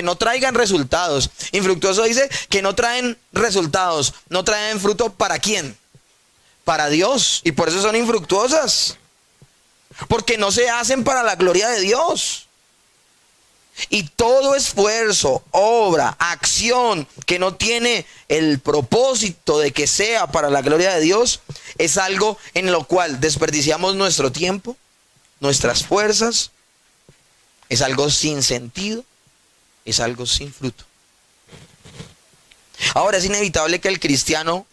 no traigan resultados. Infructuoso dice que no traen resultados, no traen fruto. ¿Para quién? Para Dios. Y por eso son infructuosas, porque no se hacen para la gloria de Dios. Y todo esfuerzo, obra, acción que no tiene el propósito de que sea para la gloria de Dios, es algo en lo cual desperdiciamos nuestro tiempo, nuestras fuerzas, es algo sin sentido, es algo sin fruto. Ahora es inevitable que el cristiano,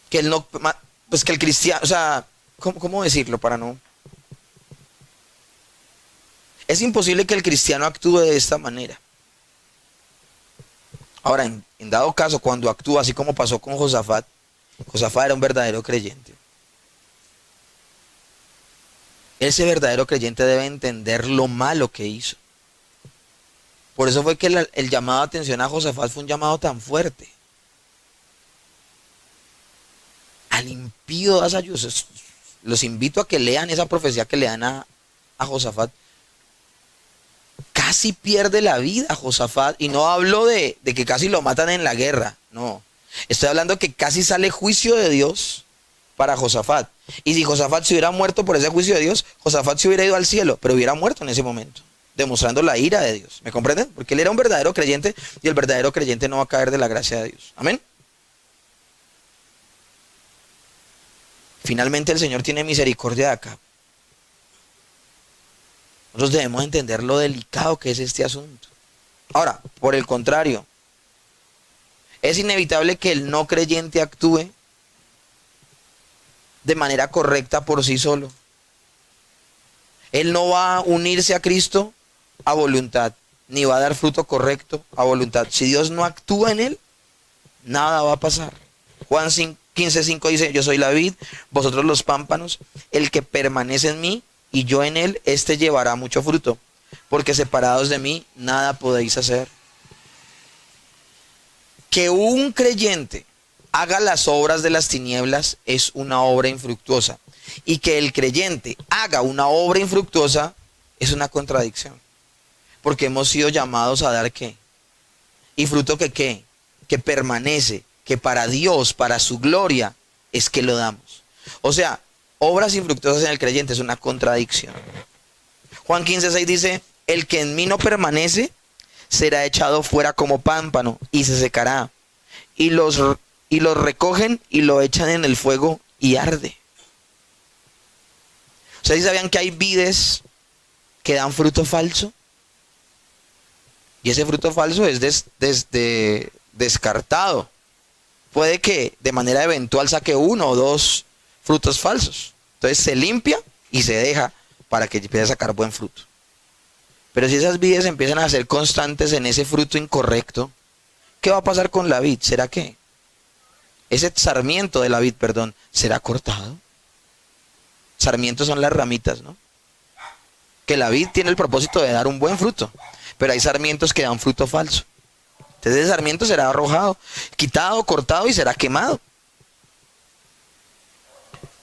que el cristiano, o sea, ¿cómo decirlo para no? Es imposible que el cristiano actúe de esta manera. Ahora, en dado caso, cuando actúa así como pasó con Josafat, Josafat era un verdadero creyente. Ese verdadero creyente debe entender lo malo que hizo. Por eso fue que el llamado de atención a Josafat fue un llamado tan fuerte. Al impío das ayuda. Los invito a que lean esa profecía que le dan a Josafat. casi pierde la vida Josafat. Y no hablo de que casi lo matan en la guerra, no. Estoy hablando que casi sale juicio de Dios para Josafat. Y si Josafat se hubiera muerto por ese juicio de Dios, Josafat se hubiera ido al cielo, pero hubiera muerto en ese momento, demostrando la ira de Dios. ¿Me comprenden? Porque él era un verdadero creyente y el verdadero creyente no va a caer de la gracia de Dios. Amén. Finalmente el Señor tiene misericordia de Acab. Nosotros debemos entender lo delicado que es este asunto. Ahora, por el contrario, es inevitable que el no creyente actúe de manera correcta por sí solo. Él no va a unirse a Cristo a voluntad, ni va a dar fruto correcto a voluntad. Si Dios no actúa en él, nada va a pasar. Juan 15:5 dice, yo soy la vid, vosotros los pámpanos, el que permanece en mí y yo en él, éste llevará mucho fruto, porque separados de mí, nada podéis hacer. Que un creyente haga las obras de las tinieblas es una obra infructuosa. Y que el creyente haga una obra infructuosa es una contradicción. Porque hemos sido llamados a dar ¿qué? Y fruto que ¿qué? Que permanece, que para Dios, para su gloria, es que lo damos. O sea, obras infructuosas en el creyente es una contradicción. Juan 15:6 dice, el que en mí no permanece será echado fuera como pámpano y se secará. Y los recogen y lo echan en el fuego y arde. ¿Ustedes sabían que hay vides que dan fruto falso? Y ese fruto falso es descartado. Puede que de manera eventual saque 1 o 2 frutos falsos. Entonces se limpia y se deja para que empiece a sacar buen fruto. Pero si esas vides empiezan a ser constantes en ese fruto incorrecto, ¿qué va a pasar con la vid? ¿Será que ese sarmiento de la vid, será cortado? Sarmientos son las ramitas, ¿no? Que la vid tiene el propósito de dar un buen fruto, pero hay sarmientos que dan fruto falso. Entonces ese sarmiento será arrojado, quitado, cortado y será quemado.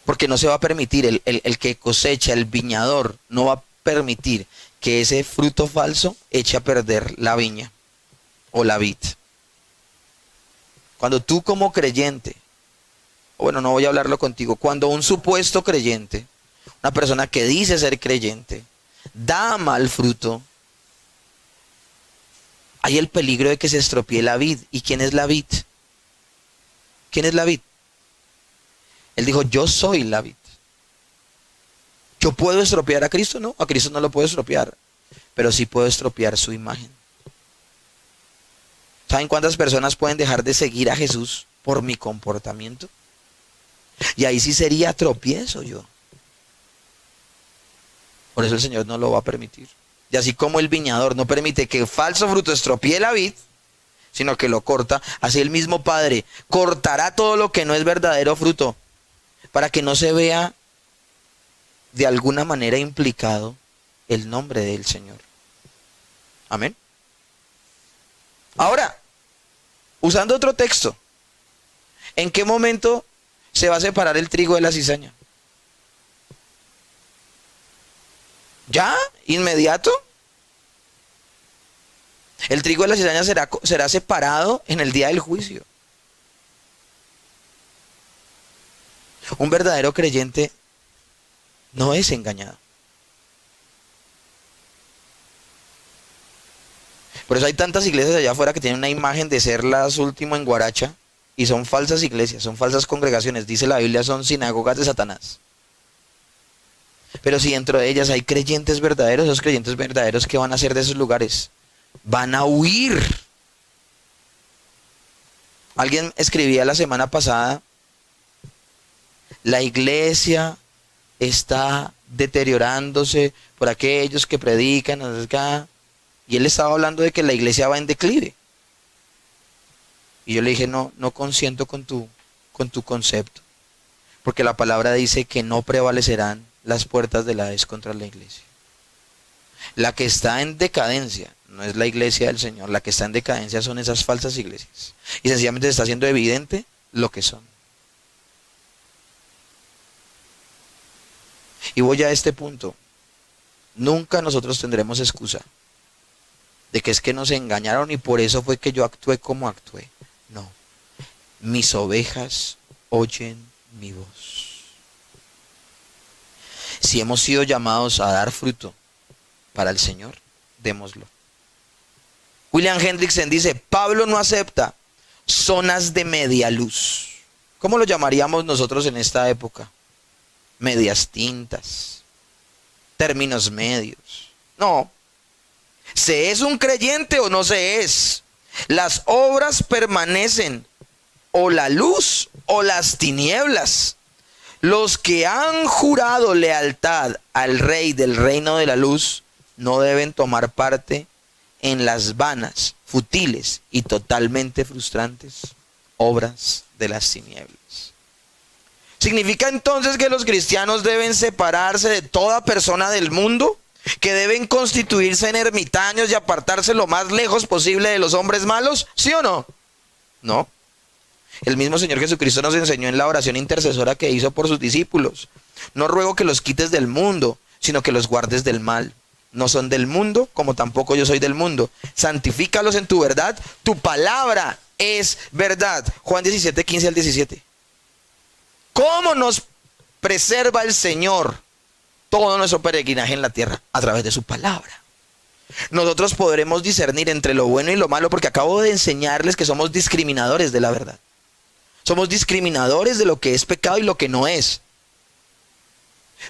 Porque no se va a permitir, el que cosecha, el viñador, no va a permitir que ese fruto falso eche a perder la viña o la vid. Cuando tú como creyente, bueno, no voy a hablarlo contigo, cuando un supuesto creyente, una persona que dice ser creyente, da mal fruto, hay el peligro de que se estropee la vid. ¿Y quién es la vid? ¿Quién es la vid? Él dijo, yo soy la vid. ¿Yo puedo estropear a Cristo? No, a Cristo no lo puedo estropear, pero sí puedo estropear su imagen. ¿Saben cuántas personas pueden dejar de seguir a Jesús por mi comportamiento? Y ahí sí sería tropiezo yo. Por eso el Señor no lo va a permitir. Y así como el viñador no permite que falso fruto estropee la vid, sino que lo corta, así el mismo Padre cortará todo lo que no es verdadero fruto, para que no se vea de alguna manera implicado el nombre del Señor. Amén. Ahora, usando otro texto, ¿en qué momento se va a separar el trigo de la cizaña? ¿Ya? ¿Inmediato? El trigo de la cizaña será separado en el día del juicio. Un verdadero creyente no es engañado. Por eso hay tantas iglesias allá afuera que tienen una imagen de ser las últimas en Guaracha y son falsas iglesias, son falsas congregaciones. Dice la Biblia, son sinagogas de Satanás. Pero si dentro de ellas hay creyentes verdaderos, esos creyentes verdaderos, ¿qué van a hacer de esos lugares? Van a huir. Alguien escribía la semana pasada, la iglesia está deteriorándose por aquellos que predican, y él estaba hablando de que la iglesia va en declive. Y yo le dije, no consiento con tu concepto, porque la palabra dice que no prevalecerán las puertas del Hades contra la iglesia. La que está en decadencia no es la iglesia del Señor, la que está en decadencia son esas falsas iglesias. Y sencillamente se está haciendo evidente lo que son. Y voy a este punto. Nunca nosotros tendremos excusa de que es que nos engañaron y por eso fue que yo actué como actué. No. Mis ovejas oyen mi voz. Si hemos sido llamados a dar fruto para el Señor, démoslo. William Hendrickson dice, Pablo no acepta zonas de media luz. ¿Cómo lo llamaríamos nosotros en esta época? Medias tintas, términos medios. No. ¿Se es un creyente o no se es? Las obras permanecen, o la luz o las tinieblas. Los que han jurado lealtad al Rey del reino de la luz no deben tomar parte en las vanas, futiles y totalmente frustrantes obras de las tinieblas. ¿Significa entonces que los cristianos deben separarse de toda persona del mundo? ¿Que deben constituirse en ermitaños y apartarse lo más lejos posible de los hombres malos? ¿Sí o no? No. El mismo Señor Jesucristo nos enseñó en la oración intercesora que hizo por sus discípulos. No ruego que los quites del mundo, sino que los guardes del mal. No son del mundo, como tampoco yo soy del mundo. Santifícalos en tu verdad. Tu palabra es verdad. Juan 17, 15 al 17. ¿Cómo nos preserva el Señor todo nuestro peregrinaje en la tierra? A través de su palabra. Nosotros podremos discernir entre lo bueno y lo malo porque acabo de enseñarles que somos discriminadores de la verdad. Somos discriminadores de lo que es pecado y lo que no es.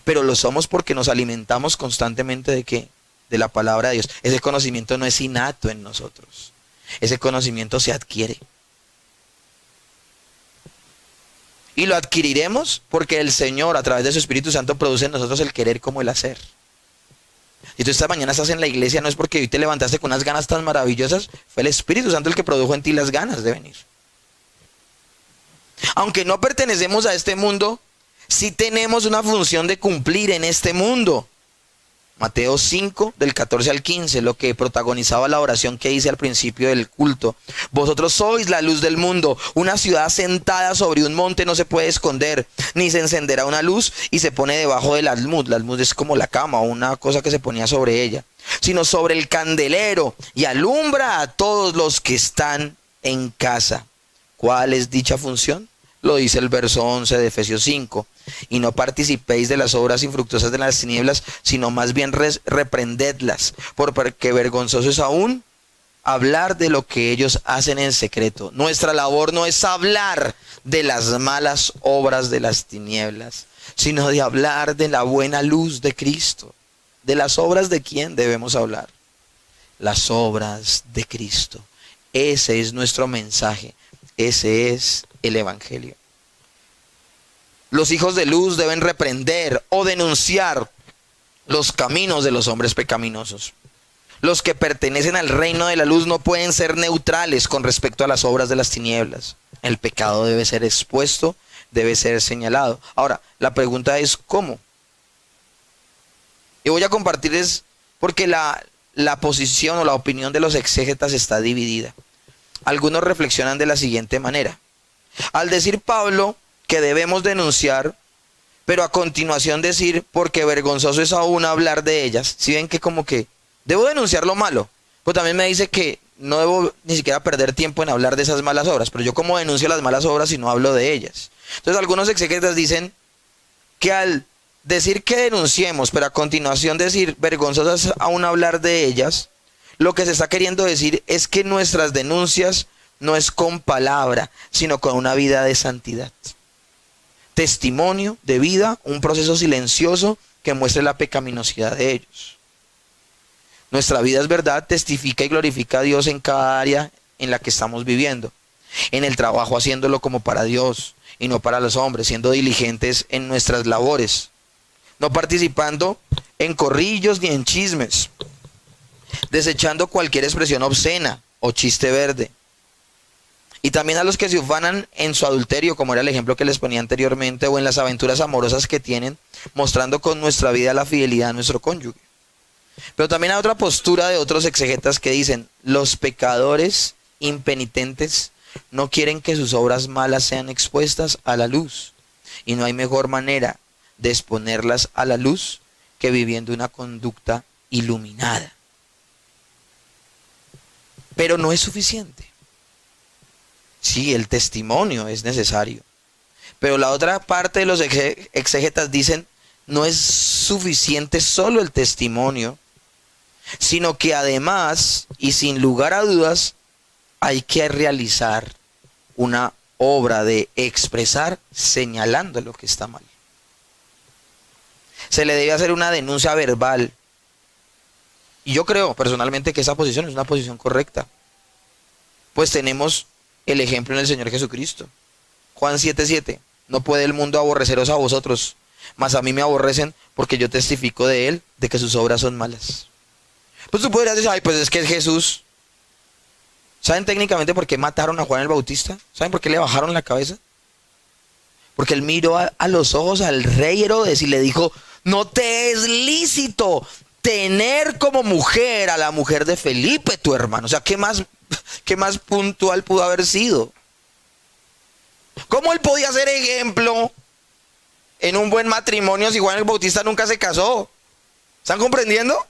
Pero lo somos porque nos alimentamos constantemente ¿de qué? De la palabra de Dios. Ese conocimiento no es innato en nosotros. Ese conocimiento se adquiere. Y lo adquiriremos porque el Señor a través de su Espíritu Santo produce en nosotros el querer como el hacer. Y tú esta mañana estás en la iglesia no es porque hoy te levantaste con unas ganas tan maravillosas. Fue el Espíritu Santo el que produjo en ti las ganas de venir. Aunque no pertenecemos a este mundo, sí tenemos una función de cumplir en este mundo. Mateo 5, del 14 al 15, lo que protagonizaba la oración que hice al principio del culto. Vosotros sois la luz del mundo. Una ciudad sentada sobre un monte no se puede esconder, ni se encenderá una luz y se pone debajo del almud. La almud es como la cama o una cosa que se ponía sobre ella, sino sobre el candelero y alumbra a todos los que están en casa. ¿Cuál es dicha función? Lo dice el verso 11 de Efesios 5. Y no participéis de las obras infructuosas de las tinieblas, sino más bien reprendedlas, porque vergonzoso es aún hablar de lo que ellos hacen en secreto. Nuestra labor no es hablar de las malas obras de las tinieblas, sino de hablar de la buena luz de Cristo. ¿De las obras de quién debemos hablar? Las obras de Cristo. Ese es nuestro mensaje. Ese es el Evangelio. Los hijos de luz deben reprender o denunciar los caminos de los hombres pecaminosos. Los que pertenecen al reino de la luz no pueden ser neutrales con respecto a las obras de las tinieblas. El pecado debe ser expuesto, debe ser señalado. Ahora, la pregunta es ¿cómo? Y voy a compartirles porque la posición o la opinión de los exégetas está dividida. Algunos reflexionan de la siguiente manera. Al decir Pablo que debemos denunciar, pero a continuación decir, porque vergonzoso es aún hablar de ellas. Si ven que como que debo denunciar lo malo, pues también me dice que no debo ni siquiera perder tiempo en hablar de esas malas obras, pero yo como denuncio las malas obras si no hablo de ellas. Entonces algunos exégetas dicen que al decir que denunciemos, pero a continuación decir vergonzoso es aún hablar de ellas, lo que se está queriendo decir es que nuestras denuncias no es con palabra, sino con una vida de santidad. Testimonio de vida, un proceso silencioso que muestre la pecaminosidad de ellos. Nuestra vida es verdad, testifica y glorifica a Dios en cada área en la que estamos viviendo. En el trabajo haciéndolo como para Dios y no para los hombres, siendo diligentes en nuestras labores. No participando en corrillos ni en chismes. Desechando cualquier expresión obscena o chiste verde. Y también a los que se ufanan en su adulterio, como era el ejemplo que les ponía anteriormente, o en las aventuras amorosas que tienen, mostrando con nuestra vida la fidelidad a nuestro cónyuge. Pero también hay otra postura de otros exegetas que dicen, los pecadores impenitentes no quieren que sus obras malas sean expuestas a la luz. Y no hay mejor manera de exponerlas a la luz que viviendo una conducta iluminada. Pero no es suficiente. Sí, el testimonio es necesario. Pero la otra parte de los exégetas dicen, no es suficiente solo el testimonio, sino que además, y sin lugar a dudas, hay que realizar una obra de expresar señalando lo que está mal. Se le debe hacer una denuncia verbal. Y yo creo personalmente que esa posición es una posición correcta. Pues tenemos el ejemplo en el Señor Jesucristo. Juan 7:7. No puede el mundo aborreceros a vosotros, mas a mí me aborrecen porque yo testifico de él, de que sus obras son malas. Pues tú podrías decir, ay, pues es que es Jesús. ¿Saben técnicamente por qué mataron a Juan el Bautista? ¿Saben por qué le bajaron la cabeza? Porque él miró a los ojos al rey Herodes y le dijo, no te es lícito tener como mujer a la mujer de Felipe, tu hermano. O sea, ¿qué más puntual pudo haber sido? ¿Cómo él podía ser ejemplo en un buen matrimonio si Juan el Bautista nunca se casó? ¿Están comprendiendo?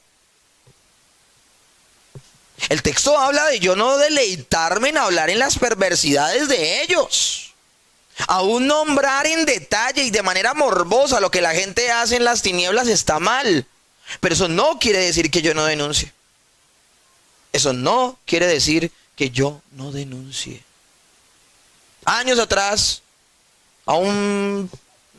El texto habla de yo no deleitarme en hablar en las perversidades de ellos. Aún nombrar en detalle y de manera morbosa lo que la gente hace en las tinieblas está mal. Pero eso no quiere decir que yo no denuncie. Eso no quiere decir que yo no denuncie. Años atrás, a un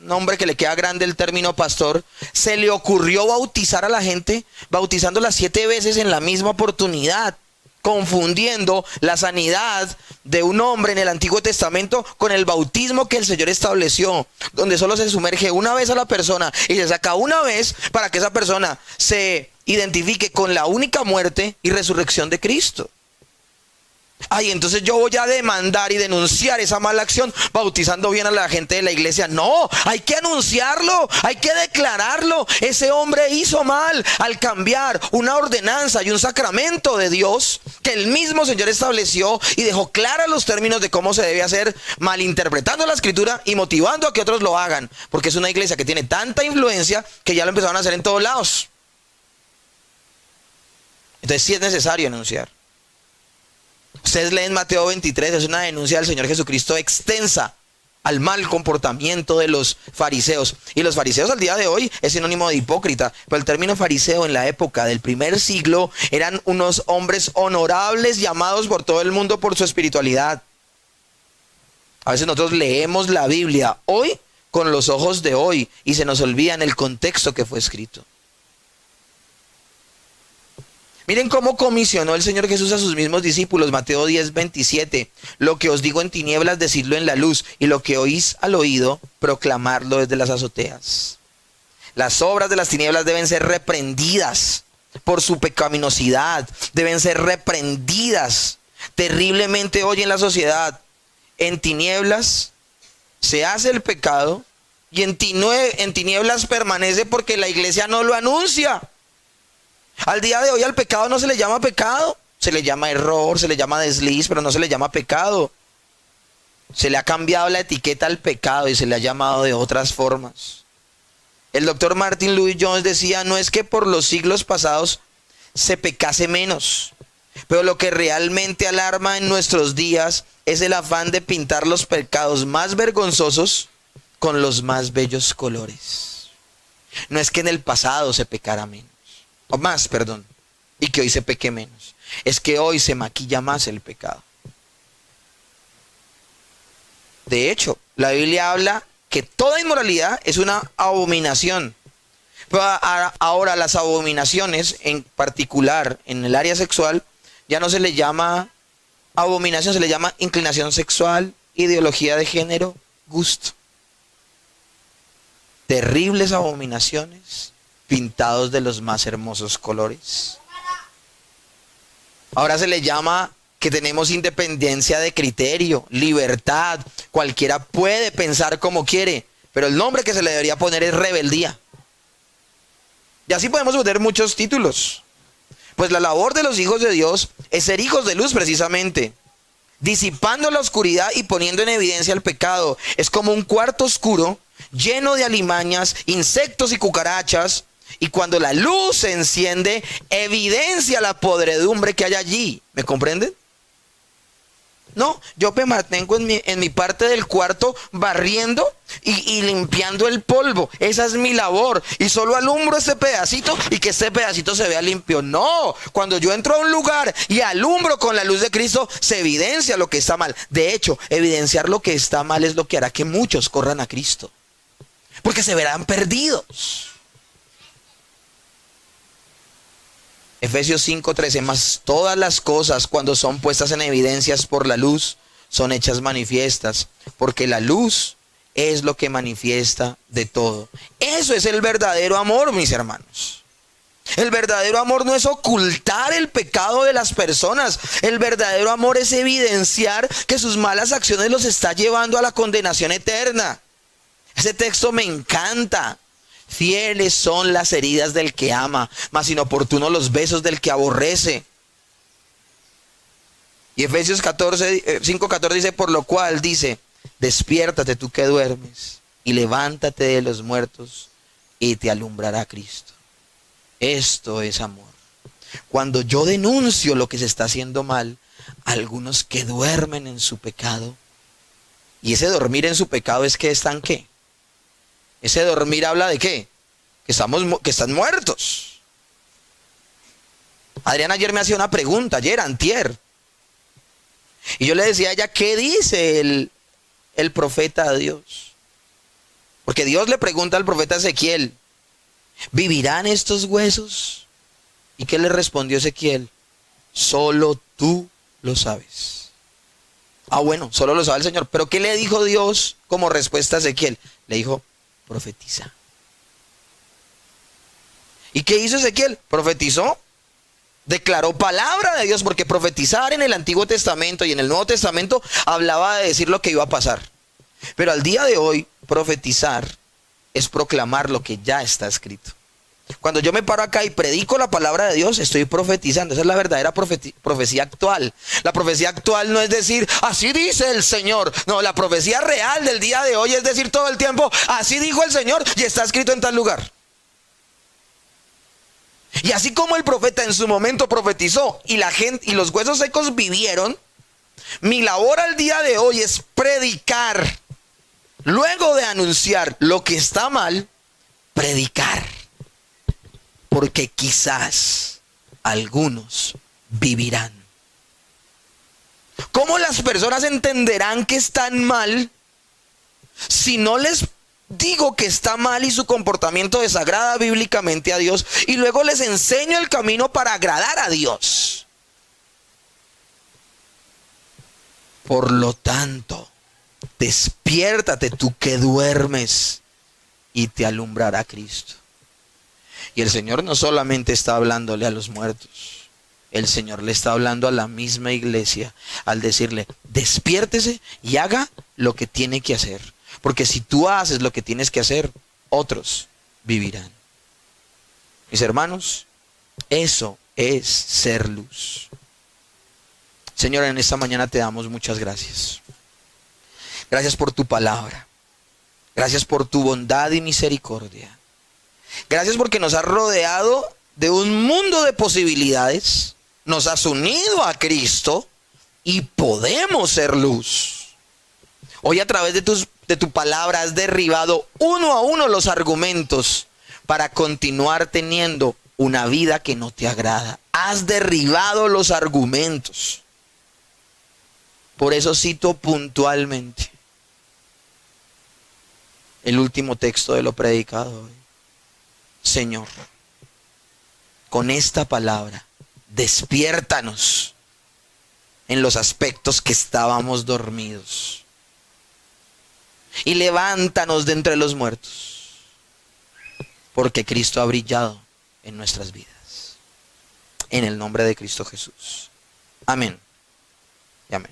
hombre que le queda grande el término pastor, se le ocurrió bautizar a la gente, bautizándola 7 veces en la misma oportunidad, confundiendo la sanidad de un hombre en el Antiguo Testamento con el bautismo que el Señor estableció, donde solo se sumerge una vez a la persona y se saca una vez para que esa persona se identifique con la única muerte y resurrección de Cristo. Ay, entonces yo voy a demandar y denunciar esa mala acción bautizando bien a la gente de la iglesia. No, hay que anunciarlo, hay que declararlo. Ese hombre hizo mal al cambiar una ordenanza y un sacramento de Dios que el mismo Señor estableció y dejó claros los términos de cómo se debe hacer, malinterpretando la escritura y motivando a que otros lo hagan, porque es una iglesia que tiene tanta influencia que ya lo empezaron a hacer en todos lados. Entonces sí es necesario anunciar. Ustedes leen Mateo 23, es una denuncia del Señor Jesucristo extensa al mal comportamiento de los fariseos. Y los fariseos al día de hoy es sinónimo de hipócrita, pero el término fariseo en la época del primer siglo eran unos hombres honorables llamados por todo el mundo por su espiritualidad. A veces nosotros leemos la Biblia hoy con los ojos de hoy y se nos olvida en el contexto que fue escrito. Miren cómo comisionó el Señor Jesús a sus mismos discípulos, Mateo 10:27. Lo que os digo en tinieblas, decidlo en la luz, y lo que oís al oído, proclamarlo desde las azoteas. Las obras de las tinieblas deben ser reprendidas por su pecaminosidad, deben ser reprendidas terriblemente hoy en la sociedad. En tinieblas se hace el pecado y en tinieblas permanece porque la iglesia no lo anuncia. Al día de hoy al pecado no se le llama pecado, se le llama error, se le llama desliz, pero no se le llama pecado. Se le ha cambiado la etiqueta al pecado y se le ha llamado de otras formas. El doctor Martin Lloyd-Jones decía, no es que por los siglos pasados se pecase menos, pero lo que realmente alarma en nuestros días es el afán de pintar los pecados más vergonzosos con los más bellos colores. No es que en el pasado se pecara menos. O más, perdón, y que hoy se peque menos. Es que hoy se maquilla más el pecado. De hecho, la Biblia habla que toda inmoralidad es una abominación. Pero ahora las abominaciones, en particular en el área sexual, ya no se le llama abominación, se le llama inclinación sexual, ideología de género, gusto. Terribles abominaciones pintados de los más hermosos colores. Ahora se le llama que tenemos independencia de criterio, libertad, cualquiera puede pensar como quiere, pero el nombre que se le debería poner es rebeldía. Y así podemos poner muchos títulos. Pues la labor de los hijos de Dios es ser hijos de luz precisamente, disipando la oscuridad y poniendo en evidencia el pecado. Es como un cuarto oscuro lleno de alimañas, insectos y cucarachas, Y cuando la luz se enciende, evidencia la podredumbre que hay allí. ¿Me comprenden? No, yo me mantengo en mi parte del cuarto barriendo y limpiando el polvo. Esa es mi labor. Y solo alumbro ese pedacito y que ese pedacito se vea limpio. No, cuando yo entro a un lugar y alumbro con la luz de Cristo, se evidencia lo que está mal. De hecho, evidenciar lo que está mal es lo que hará que muchos corran a Cristo. Porque se verán perdidos. Efesios 5:13, mas todas las cosas cuando son puestas en evidencias por la luz, son hechas manifiestas, porque la luz es lo que manifiesta de todo. Eso es el verdadero amor, mis hermanos. El verdadero amor no es ocultar el pecado de las personas. El verdadero amor es evidenciar que sus malas acciones los está llevando a la condenación eterna. Ese texto me encanta. Fieles son las heridas del que ama, mas inoportunos los besos del que aborrece. Y Efesios 5:14 dice, por lo cual dice, despiértate tú que duermes y levántate de los muertos y te alumbrará Cristo. Esto es amor. Cuando yo denuncio lo que se está haciendo mal, algunos que duermen en su pecado, y ese dormir en su pecado es que están ¿qué? Ese dormir habla de ¿qué? Que están muertos. Adriana ayer me hacía una pregunta, antier. Y yo le decía a ella, ¿qué dice el profeta de Dios? Porque Dios le pregunta al profeta Ezequiel, ¿vivirán estos huesos? ¿Y qué le respondió Ezequiel? Solo tú lo sabes. Ah, bueno, solo lo sabe el Señor. Pero ¿qué le dijo Dios como respuesta a Ezequiel? Le dijo, profetiza. ¿Y qué hizo Ezequiel? Profetizó. Declaró palabra de Dios, porque profetizar en el Antiguo Testamento y en el Nuevo Testamento hablaba de decir lo que iba a pasar. Pero al día de hoy, profetizar es proclamar lo que ya está escrito. Cuando yo me paro acá y predico la palabra de Dios, estoy profetizando. Esa es la verdadera profecía actual. La profecía actual no es decir, así dice el Señor. No, la profecía real del día de hoy es decir todo el tiempo, así dijo el Señor y está escrito en tal lugar. Y así como el profeta en su momento profetizó y la gente y los huesos secos vivieron, mi labor al día de hoy es predicar. Luego de anunciar lo que está mal, predicar. Porque quizás algunos vivirán. ¿Cómo las personas entenderán que están mal si no les digo que está mal y su comportamiento desagrada bíblicamente a Dios y luego les enseño el camino para agradar a Dios? Por lo tanto, despiértate tú que duermes y te alumbrará Cristo. Y el Señor no solamente está hablándole a los muertos, el Señor le está hablando a la misma iglesia al decirle, despiértese y haga lo que tiene que hacer. Porque si tú haces lo que tienes que hacer, otros vivirán. Mis hermanos, eso es ser luz. Señor, en esta mañana te damos muchas gracias. Gracias por tu palabra. Gracias por tu bondad y misericordia. Gracias porque nos has rodeado de un mundo de posibilidades. Nos has unido a Cristo y podemos ser luz. Hoy a través de tu palabra has derribado uno a uno los argumentos para continuar teniendo una vida que no te agrada. Has derribado los argumentos. Por eso cito puntualmente el último texto de lo predicado hoy. Señor, con esta palabra, despiértanos en los aspectos que estábamos dormidos. Y levántanos de entre los muertos, porque Cristo ha brillado en nuestras vidas. En el nombre de Cristo Jesús. Amén y amén.